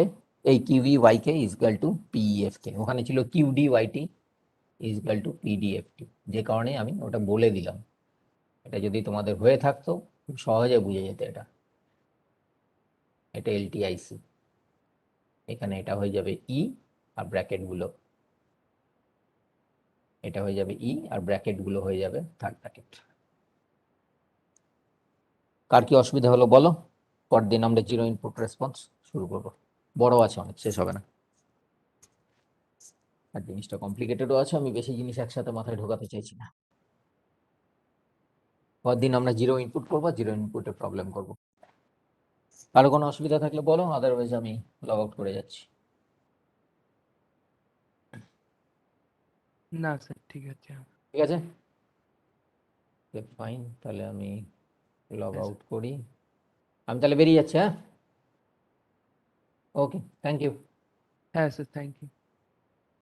এই QEYK is equal to PEFK, ওখানে ছিল QDYT is equal to PDFT, যে কারণে আমি ওটা বলে দিলাম। এটা যদি তোমাদের হয়ে থাকতো খুব সহজে বুঝে যেত। এটা LTIC, এখানে এটা হয়ে যাবে ই আর ব্র্যাকেট গুলো, এটা হয়ে যাবে ই আর ব্র্যাকেট গুলো হয়ে যাবে থার্ড ব্র্যাকেট। কার কি অসুবিধা হলো বলো? পরদিন আমরা জিরো ইনপুট রেসপন্স শুরু করব। বড় আছে অনেক, শেষ হবে না, আর জিনিসটা কমপ্লিকেটেডও আছে, আমি বেশি জিনিস একসাথে মাথায় ঢোকাতে চাইছি না। পরদিন আমরা জিরো ইনপুট করবো, জিরো ইনপুটে প্রবলেম করব। কারো কোনো অসুবিধা থাকলে বলো, আদারওয়াইজ আমি লগ আউট করে যাচ্ছি। না স্যার, ঠিক আছে। ঠিক আছে, ফাইন, তাহলে আমি লগ Yes, আউট করি। আমি তাহলে বেরিয়ে যাচ্ছি, হ্যাঁ, ওকে, থ্যাংক ইউ। হ্যাঁ স্যার, থ্যাংক ইউ।